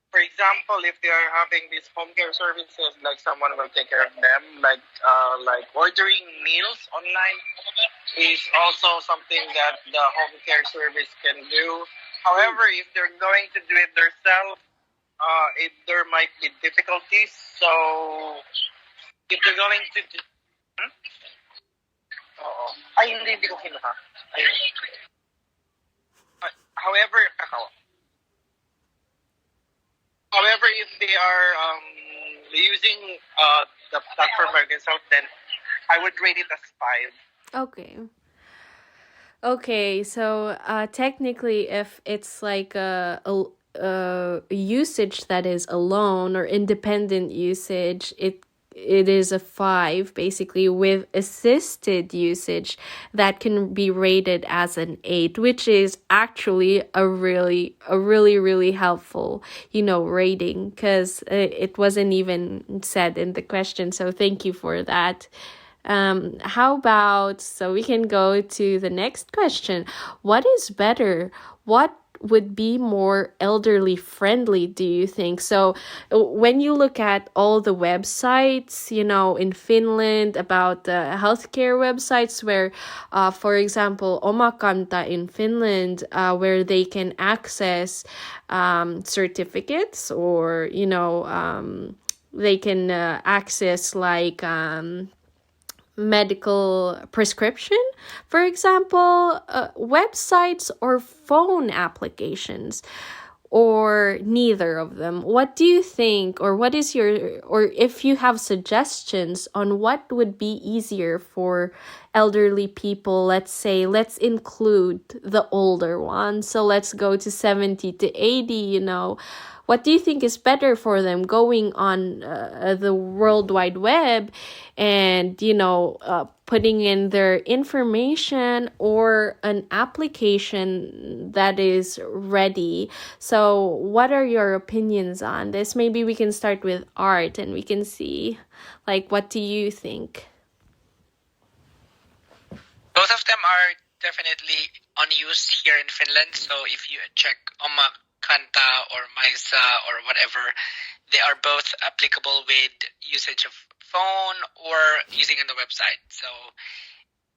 for example, if they are having these home care services, like someone will take care of them, like ordering meals online is also something that the home care service can do. However, if they're going to do it themselves, there might be difficulties. So, if they're going to do... Ay, hindi ko kinuha. However, if they are using the platform by themselves, then I would rate it as 5. Okay, so technically, if it's like a usage that is alone or independent usage, it is a 5, basically. With assisted usage, that can be rated as an 8, which is actually a really really helpful rating, because it wasn't even said in the question, so thank you for that. How about, so we can go to the next question. What is better? What would be more elderly friendly, do you think? So when you look at all the websites, in Finland, about the healthcare websites where, for example, Omakanta in Finland, where they can access certificates, or, they can access like medical prescription, for example, websites or phone applications, or neither of them. What do you think, or what is or if you have suggestions on what would be easier for elderly people? Let's include the older ones, so let's go to 70 to 80. What do you think is better for them, going on the World Wide Web and, putting in their information, or an application that is ready? So what are your opinions on this? Maybe we can start with Art and we can see, like, what do you think? Both of them are definitely on use here in Finland. So if you check Kanta or Maisa or whatever, they are both applicable with usage of phone or using on the website. So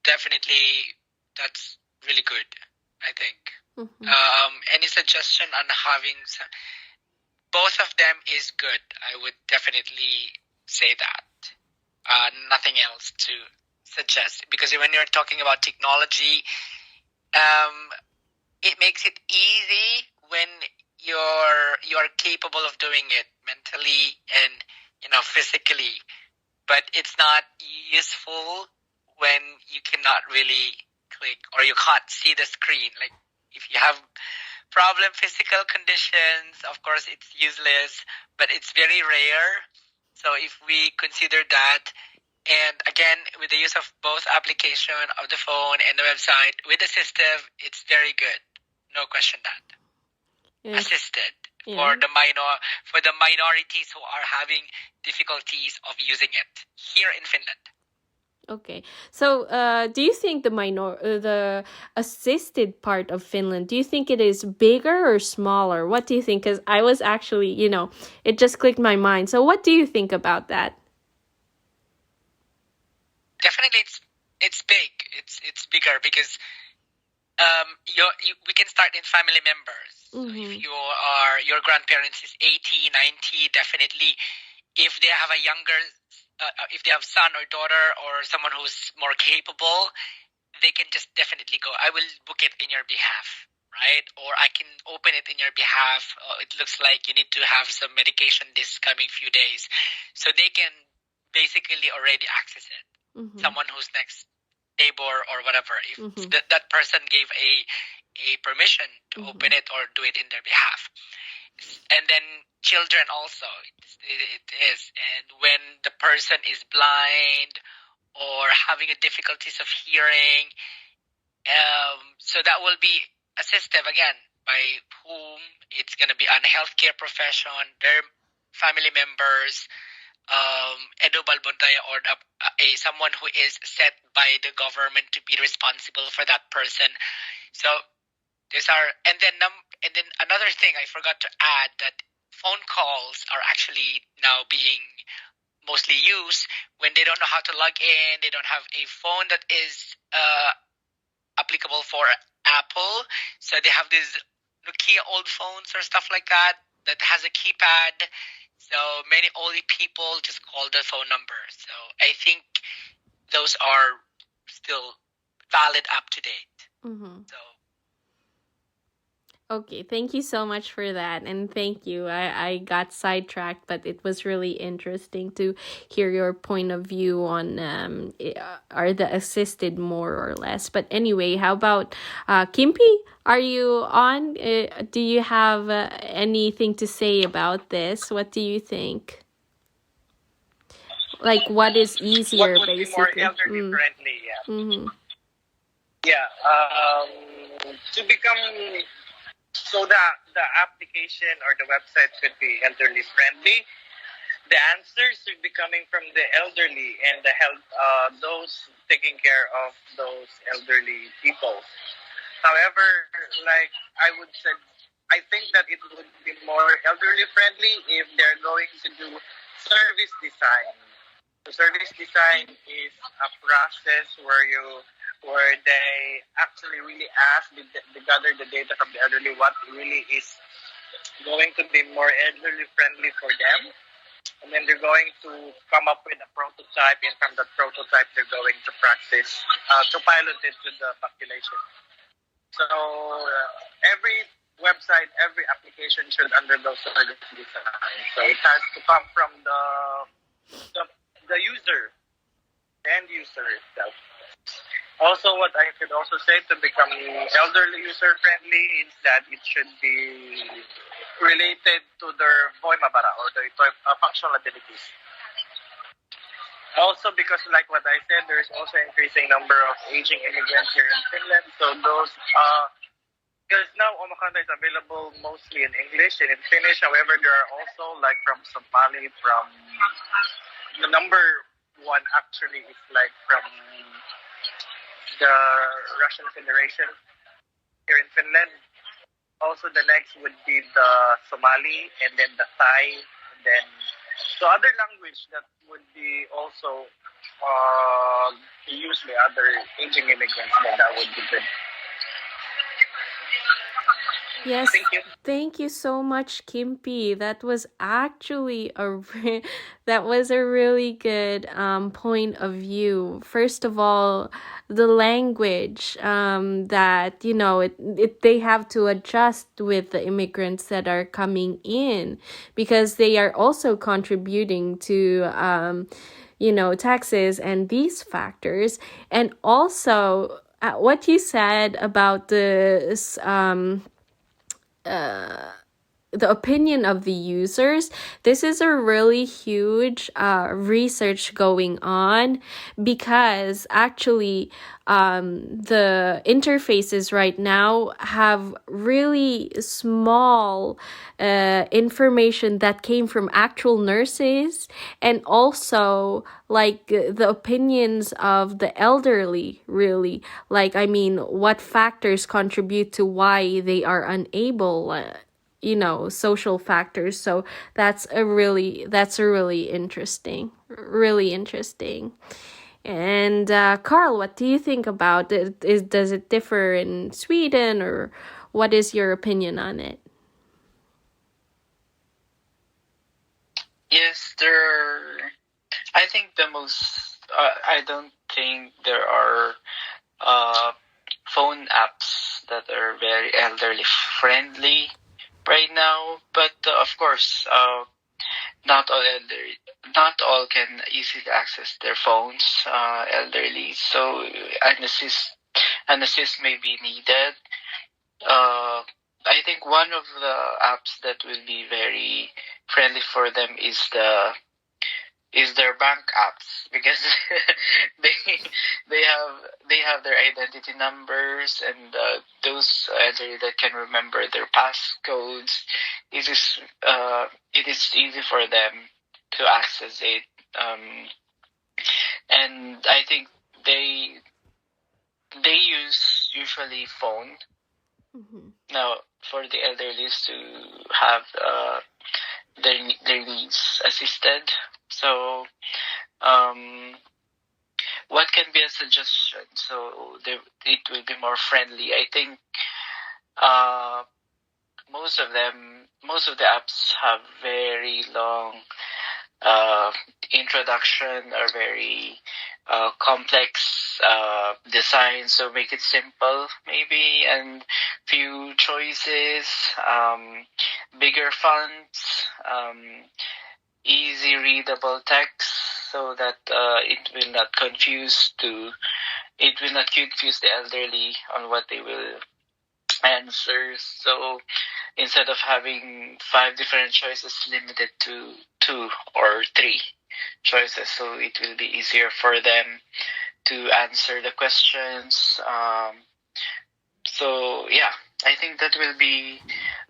definitely that's really good, I think. Any suggestion on having both of them is good. I would definitely say that. Nothing else to suggest, because when you're talking about technology, it makes it easy when you're capable of doing it mentally and physically, but it's not useful when you cannot really click or you can't see the screen. Like if you have physical conditions, of course it's useless, but it's very rare. So if we consider that, and again, with the use of both application of the phone and the website with assistive, it's very good. No question that. Yes. Assisted for the minorities who are having difficulties of using it here in Finland. Okay, so do you think the assisted part of Finland, do you think it is bigger or smaller? What do you think? Because I was actually, it just clicked my mind. So what do you think about that? Definitely, it's big. It's bigger because we can start in family members. So if your grandparents is 80, 90, definitely if they have a younger, if they have son or daughter or someone who's more capable, they can just definitely go, I will book it in your behalf, right? Or I can open it in your behalf. It looks like you need to have some medication this coming few days. So they can basically already access it. Someone who's next neighbor or whatever, if that person gave a permission to open it or do it in their behalf. And then children also, it is. And when the person is blind or having a difficulties of hearing, so that will be assistive again, by whom it's going to be a healthcare profession, their family members, Edo Balbontaya, or someone who is set by the government to be responsible for that person. So these are, and then another thing I forgot to add, that phone calls are actually now being mostly used when they don't know how to log in. They don't have a phone that is applicable for Apple, so they have these Nokia old phones or stuff like that has a keypad. So many old people just call the phone number. So I think those are still valid, up to date. So. Okay, thank you so much for that. And thank you. I got sidetracked, but it was really interesting to hear your point of view on are the assisted more or less. But anyway, how about Kimpi? Are you on? Do you have anything to say about this? What do you think? Like, what is easier, what would basically? be more elderly friendly? Yeah. To become so that the application or the website should be elderly friendly, the answers should be coming from the elderly and the health, those taking care of those elderly people. However, like I would say, I think that it would be more elderly friendly if they're going to do service design. So service design is a process where they actually really ask, they gather the data from the elderly, what really is going to be more elderly friendly for them. And then they're going to come up with a prototype, and from that prototype, they're going to practice, to pilot it to the population. So every website, every application should undergo service design. So it has to come from the user, the end user itself. Also, what I could also say to become elderly user friendly is that it should be related to their voimabara or the functional abilities. Also, because like what I said, there's also increasing number of aging immigrants here in Finland. So those, because now Omakanta is available mostly in English and in Finnish. However, there are also like from Somali, from the number one actually is like from the Russian Federation here in Finland. Also, the next would be the Somali, and then the Thai, and then so other language that would be also used by other aging immigrants. Then that would be good. Yes, Thank you. thank you so much, Kimpy. That was actually that was a really good point of view. First of all, the language that they have to adjust with the immigrants that are coming in, because they are also contributing to taxes and these factors. And also what you said about the opinion of the users. This is a really huge research going on, because actually the interfaces right now have really small information that came from actual nurses, and also like the opinions of the elderly, really. Like, I mean, what factors contribute to why they are unable, social factors. So that's a really interesting. And Carl, what do you think about it? Does it differ in Sweden, or what is your opinion on it? Yes, I think the most. I don't think there are phone apps that are very elderly friendly right now. But of course, not all can easily access their phones. Elderly, so an assist may be needed. I think one of the apps that will be very friendly for them is their bank apps, because they they have their identity numbers, and those elderly that can remember their passcodes. It is easy for them to access it, and I think they use usually phone. Mm-hmm. Now, for the elderly to have their needs assisted. So, what can be a suggestion? So it will be more friendly. I think most of the apps have very long introduction, or very complex design. So make it simple, maybe, and few choices, bigger fonts, easy readable text, so that it will not confuse the elderly on what they will answer. So instead of having 5 different choices, limited to 2 or 3 choices, so it will be easier for them to answer the questions. So yeah, I think that will be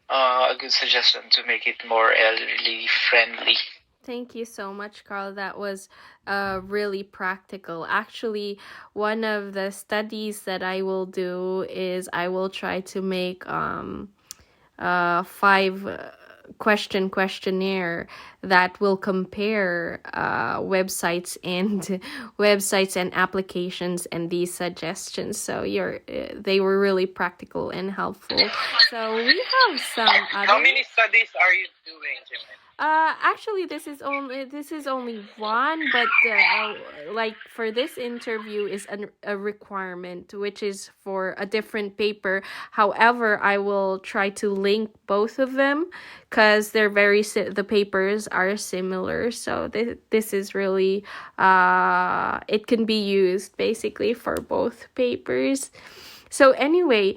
a good suggestion to make it more elderly friendly. Thank you so much, Carl. That was really practical. Actually, one of the studies that I will do is I will try to make 5 questionnaire that will compare websites and applications and these suggestions. So they were really practical and helpful. So we have some other. How many studies are you doing, Jimmy? Actually, this is only one, but like for this interview is a requirement, which is for a different paper. However, I will try to link both of them, because they're the papers are similar. So this is really it can be used basically for both papers. So anyway,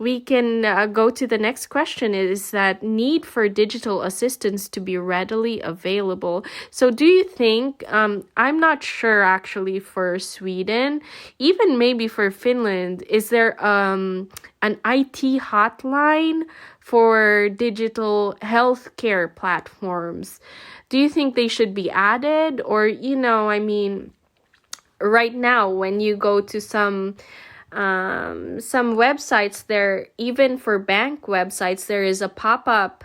we can go to the next question, is that need for digital assistance to be readily available. So do you think, I'm not sure actually for Sweden, even maybe for Finland, is there an IT hotline for digital healthcare platforms? Do you think they should be added? Or, I mean, right now when you go to some some websites there, even for bank websites, there is a pop-up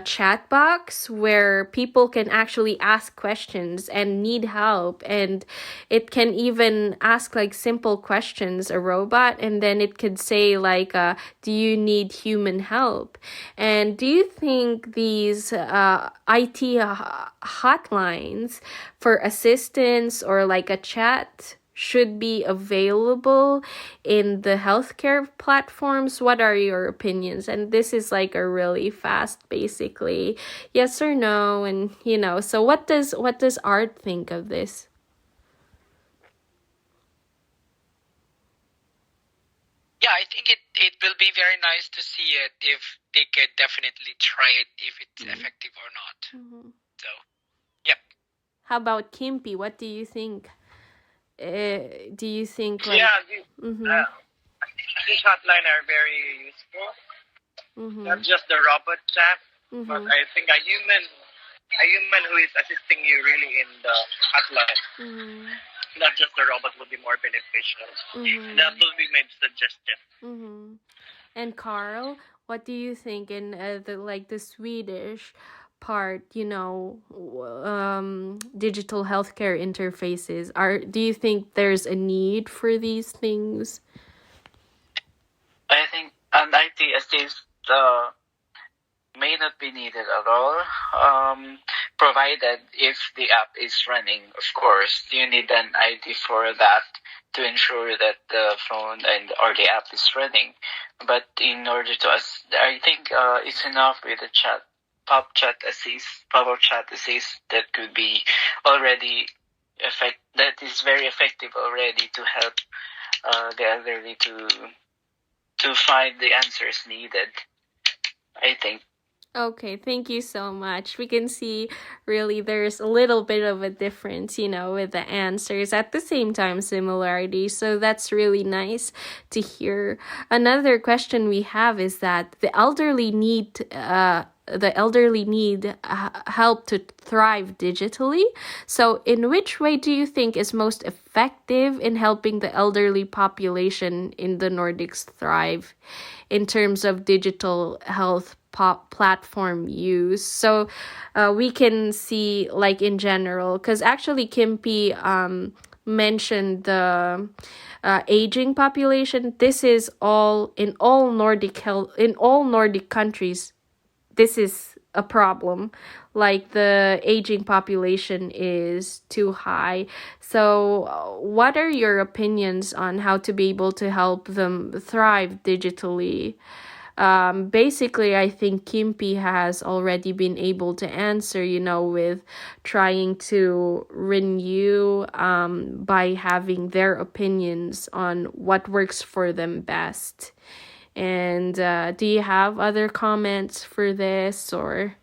chat box where people can actually ask questions and need help, and it can even ask like simple questions, a robot, and then it could say like do you need human help? And do you think these IT hotlines for assistance or like a chat should be available in the healthcare platforms? What are your opinions? And this is like a really fast, basically, yes or no. And so what does Art think of this? Yeah, I think it will be very nice to see it if they could definitely try it if it's effective or not. So, yep. How about Kimpy? What do you think? Do you think like... Yeah, these hotline are very useful. Not just the robot chat, but I think a human who is assisting you really in the hotline, not just the robot, would be more beneficial. That will be my suggestion. And Carl, what do you think in the Swedish part, digital healthcare interfaces? Do you think there's a need for these things? I think an IT assist may not be needed at all, provided if the app is running. Of course, you need an ID for that to ensure that the phone or the app is running. But in order to I think it's enough with the pop-up chat assist that could be already that is very effective already to help the elderly to find the answers needed, I think. Okay, thank you so much. We can see really there's a little bit of a difference, with the answers, at the same time similarity. So that's really nice to hear. Another question we have is that the elderly need help to thrive digitally. So in which way do you think is most effective in helping the elderly population in the Nordics thrive in terms of digital health platform use? So we can see like in general, because actually Kimpy mentioned the aging population. This is in all Nordic countries. This is a problem. Like the aging population is too high. So what are your opinions on how to be able to help them thrive digitally? Basically, I think Kimpy has already been able to answer, with trying to renew by having their opinions on what works for them best. And do you have other comments for this, or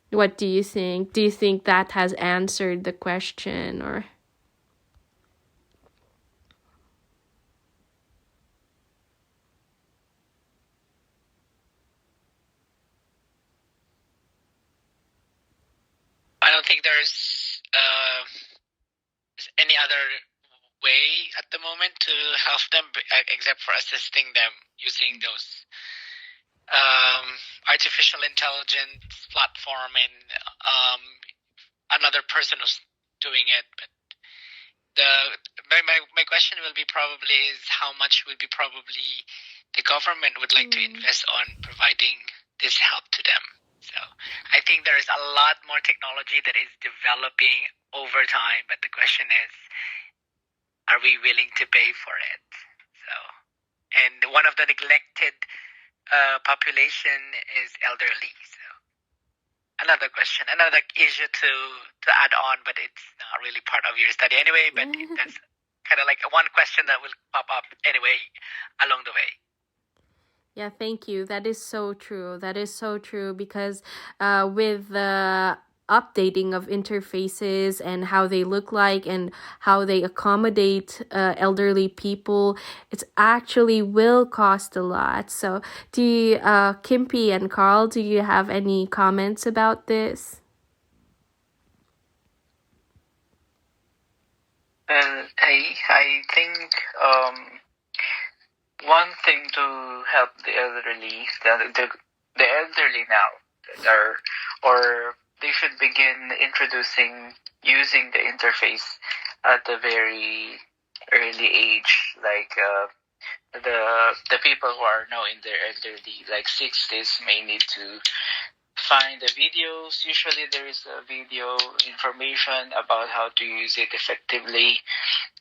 what do you think? Do you think that has answered the question, or? I don't think there's any other way at the moment to help them except for assisting them using those artificial intelligence platform and another person who's doing it. But my question will be probably is how much would be probably the government would like to invest on providing this help to them. So I think there is a lot more technology that is developing over time, but the question is, are we willing to pay for it? So, and one of the neglected population is elderly. So another question, another issue to add on, but it's not really part of your study anyway, but that's kind of like one question that will pop up anyway along the way. Yeah, thank you. That is so true. Because with the updating of interfaces and how they look like and how they accommodate elderly people, it actually will cost a lot. So Kimpy and Carl, do you have any comments about this? I think one thing to help the elderly, the elderly now that are, or they should begin introducing using the interface at a very early age, like the people who are now in their elderly, like 60s, may need to find the videos. Usually there is a video information about how to use it effectively,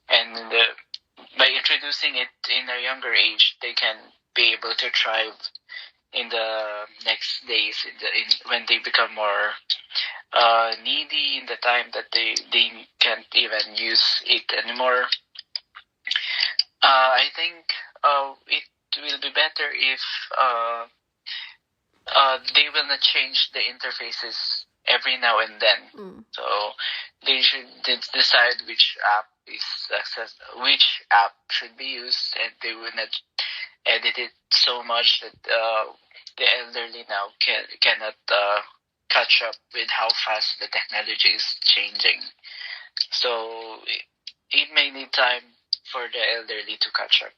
and by introducing it in a younger age, they can be able to thrive in the next days, when they become more needy in the time that they can't even use it anymore. I think it will be better if they will not change the interfaces every now and then. So they should decide which app which app should be used, and they will not edit it so much that the elderly now cannot catch up with how fast the technology is changing. So it may need time for the elderly to catch up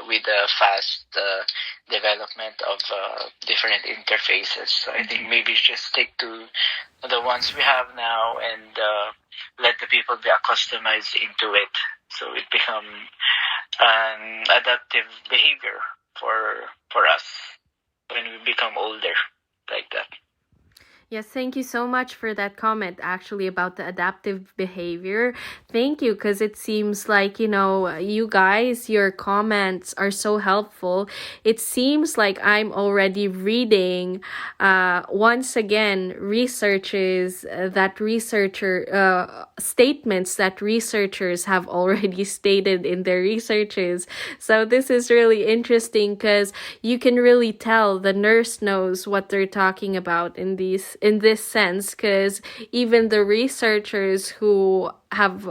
with the fast development of different interfaces. So I think maybe just stick to the ones we have now, and let the people be accustomed into it, so it become an adaptive behavior for us when we become older, like that. Yes, thank you so much for that comment, actually, about the adaptive behavior. Thank you, because it seems like, you guys, your comments are so helpful. It seems like I'm already reading, once again, statements that researchers have already stated in their researches. So this is really interesting, because you can really tell the nurse knows what they're talking about in this sense, because even the researchers who have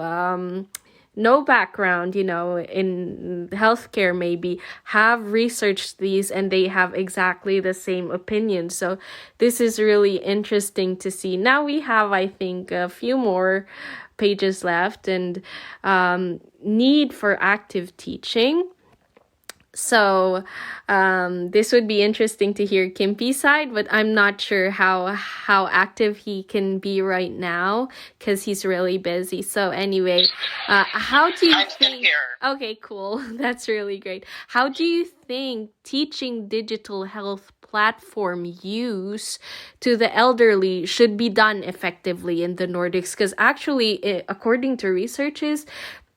no background, in healthcare maybe, have researched these, and they have exactly the same opinion. So this is really interesting to see. Now we have, I think, a few more pages left, and need for active teaching. So this would be interesting to hear Kimpi's side, but I'm not sure how active he can be right now, because he's really busy. So anyway, how do you I'm still think? here. Okay, cool. That's really great. How do you think teaching digital health platform use to the elderly should be done effectively in the Nordics? Because actually, according to researches,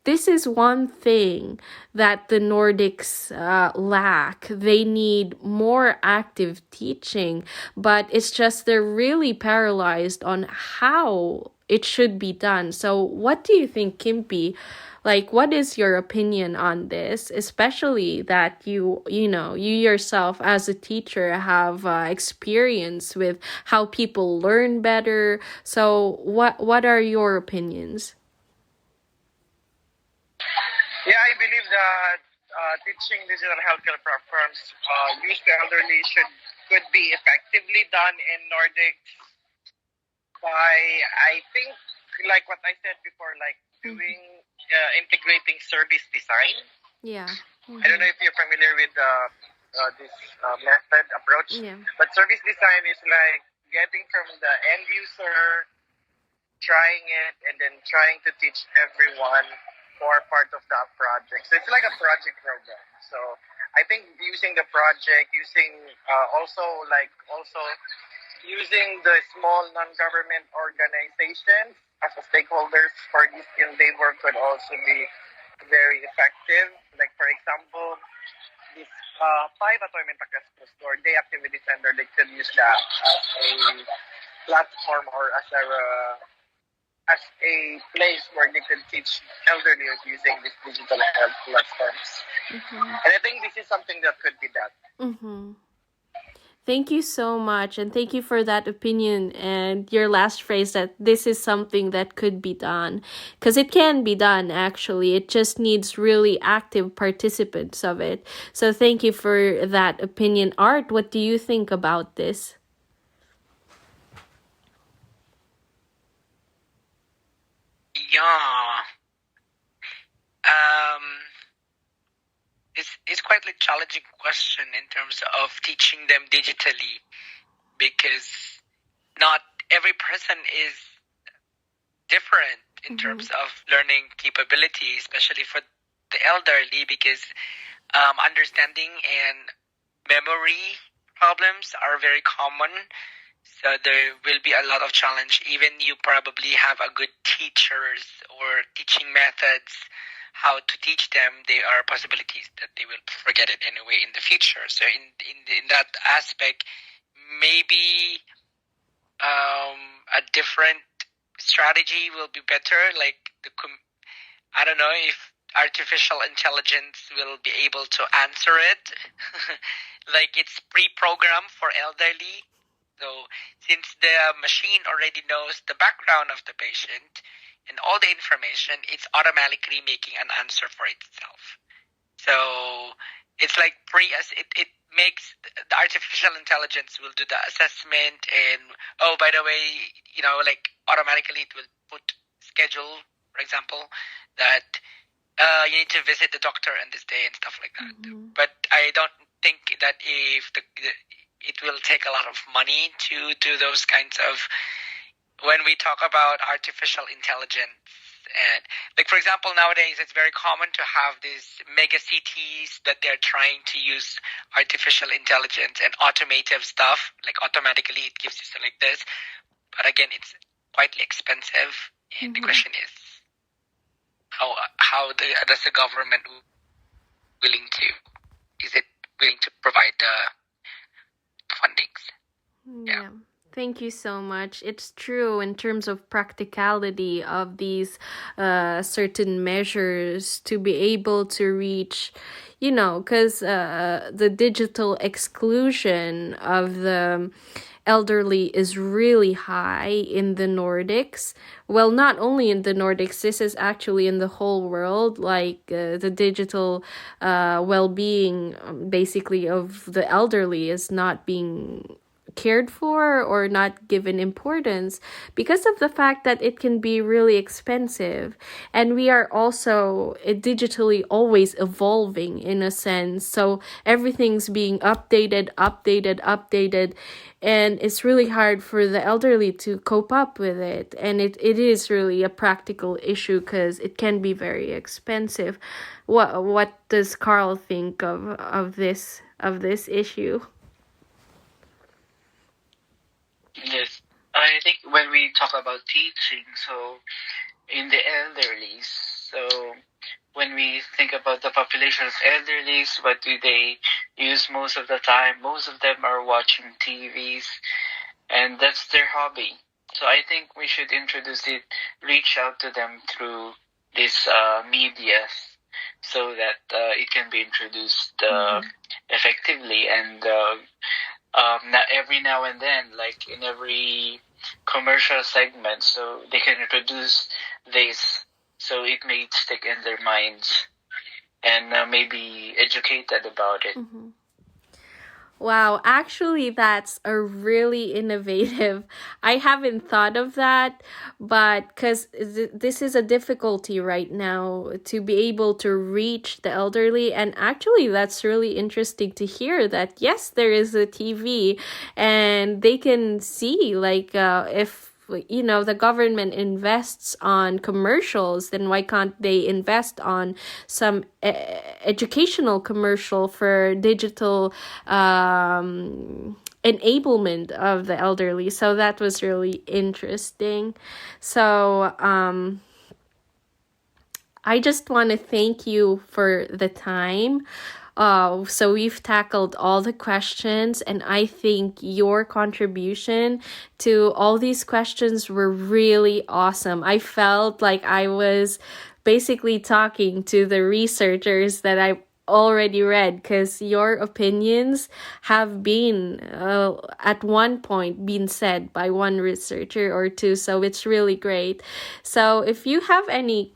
this is one thing that the Nordics lack. They need more active teaching, but it's just they're really paralyzed on how it should be done. So what do you think, Kimpi? Like, what is your opinion on this? Especially that you yourself as a teacher have experience with how people learn better. So what are your opinions? Yeah, I believe that teaching digital healthcare platforms used to elderly could be effectively done in Nordic by, I think, like what I said before, like doing integrating service design. Yeah. I don't know if you're familiar with this method approach, but service design is like getting from the end user, trying it, and then trying to teach everyone for part of that project. So it's like a project program. So I think using the project, also using the small non-government organizations as a stakeholders for this endeavor could also be very effective. Like for example, this 5 Atoyment or Day Activity Center, they could use that as a platform or as a place where they could teach elderly using these digital health platforms. And I think this is something that could be done. Thank you so much, and thank you for that opinion and your last phrase that this is something that could be done, because it can be done. Actually, it just needs really active participants of it. So thank you for that opinion. Art, what do you think about this? Yeah. It's challenging question in terms of teaching them digitally, because not every person is different in terms of learning capability, especially for the elderly, because understanding and memory problems are very common. So there will be a lot of challenge. Even you probably have a good teachers or teaching methods, how to teach them, there are possibilities that they will forget it anyway in the future. So in that aspect, maybe a different strategy will be better. Like I don't know if artificial intelligence will be able to answer it. Like it's pre-programmed for elderly. So since the machine already knows the background of the patient and all the information, it's automatically making an answer for itself. So it's like it makes the artificial intelligence will do the assessment, and by the way, like automatically it will put schedule, for example, that you need to visit the doctor on this day and stuff like that. But I don't think that if it will take a lot of money to do those kinds of, when we talk about artificial intelligence. And like, for example, nowadays it's very common to have these mega cities that they're trying to use artificial intelligence and automative stuff, like automatically it gives you something like this. But again, it's quite expensive. And the question is, how does the government is it willing to provide the fundings? Yeah. Thank you so much. It's true in terms of practicality of these certain measures to be able to reach, because the digital exclusion of the elderly is really high in the Nordics. Well, not only in the Nordics, this is actually in the whole world, like the digital well-being basically of the elderly is not being cared for or not given importance because of the fact that it can be really expensive. And we are also digitally always evolving in a sense. So everything's being updated. And it's really hard for the elderly to cope up with it. And it is really a practical issue because it can be very expensive. What does Carl think of this issue? Yes, I think when we talk about teaching, so in the elderlies, so when we think about the population of elderlies, what do they use most of the time? Most of them are watching TVs, and that's their hobby. So I think we should reach out to them through this media, so that it can be introduced effectively and not every now and then, like in every commercial segment, so they can introduce this, so it may stick in their minds and maybe educated about it. Wow, actually, that's a really innovative. I haven't thought of that, but because this is a difficulty right now to be able to reach the elderly. And actually, that's really interesting to hear that, yes, there is a TV and they can see, like, if the government invests on commercials, then why can't they invest on some educational commercial for digital enablement of the elderly? So that was really interesting. So I just want to thank you for the time. So we've tackled all the questions, and I think your contribution to all these questions were really awesome. I felt like I was basically talking to the researchers that I already read, because your opinions have been at one point been said by one researcher or two, so it's really great. So if you have any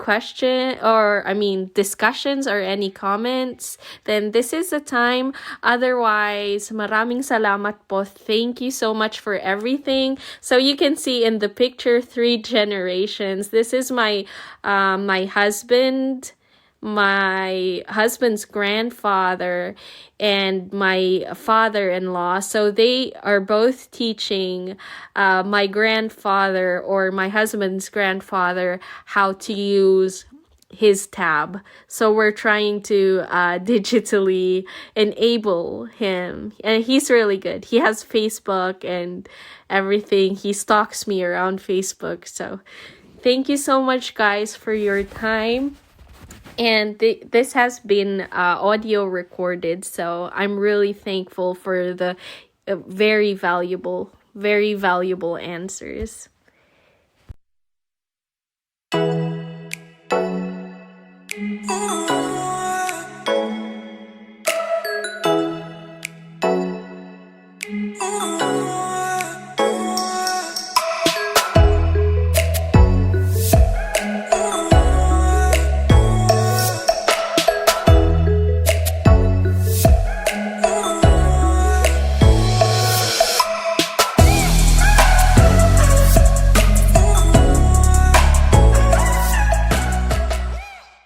discussions or any comments, then this is the time. Otherwise, maraming salamat po. Thank you so much for everything. So you can see in the picture 3 generations. This is my husband, my husband's grandfather and my father-in-law. So they are both teaching my grandfather or my husband's grandfather how to use his tab. So we're trying to digitally enable him, and he's really good. He has Facebook and everything. He stalks me around Facebook. So thank you so much, guys, for your time. And this has been audio recorded, so I'm really thankful for the very valuable answers. Ooh.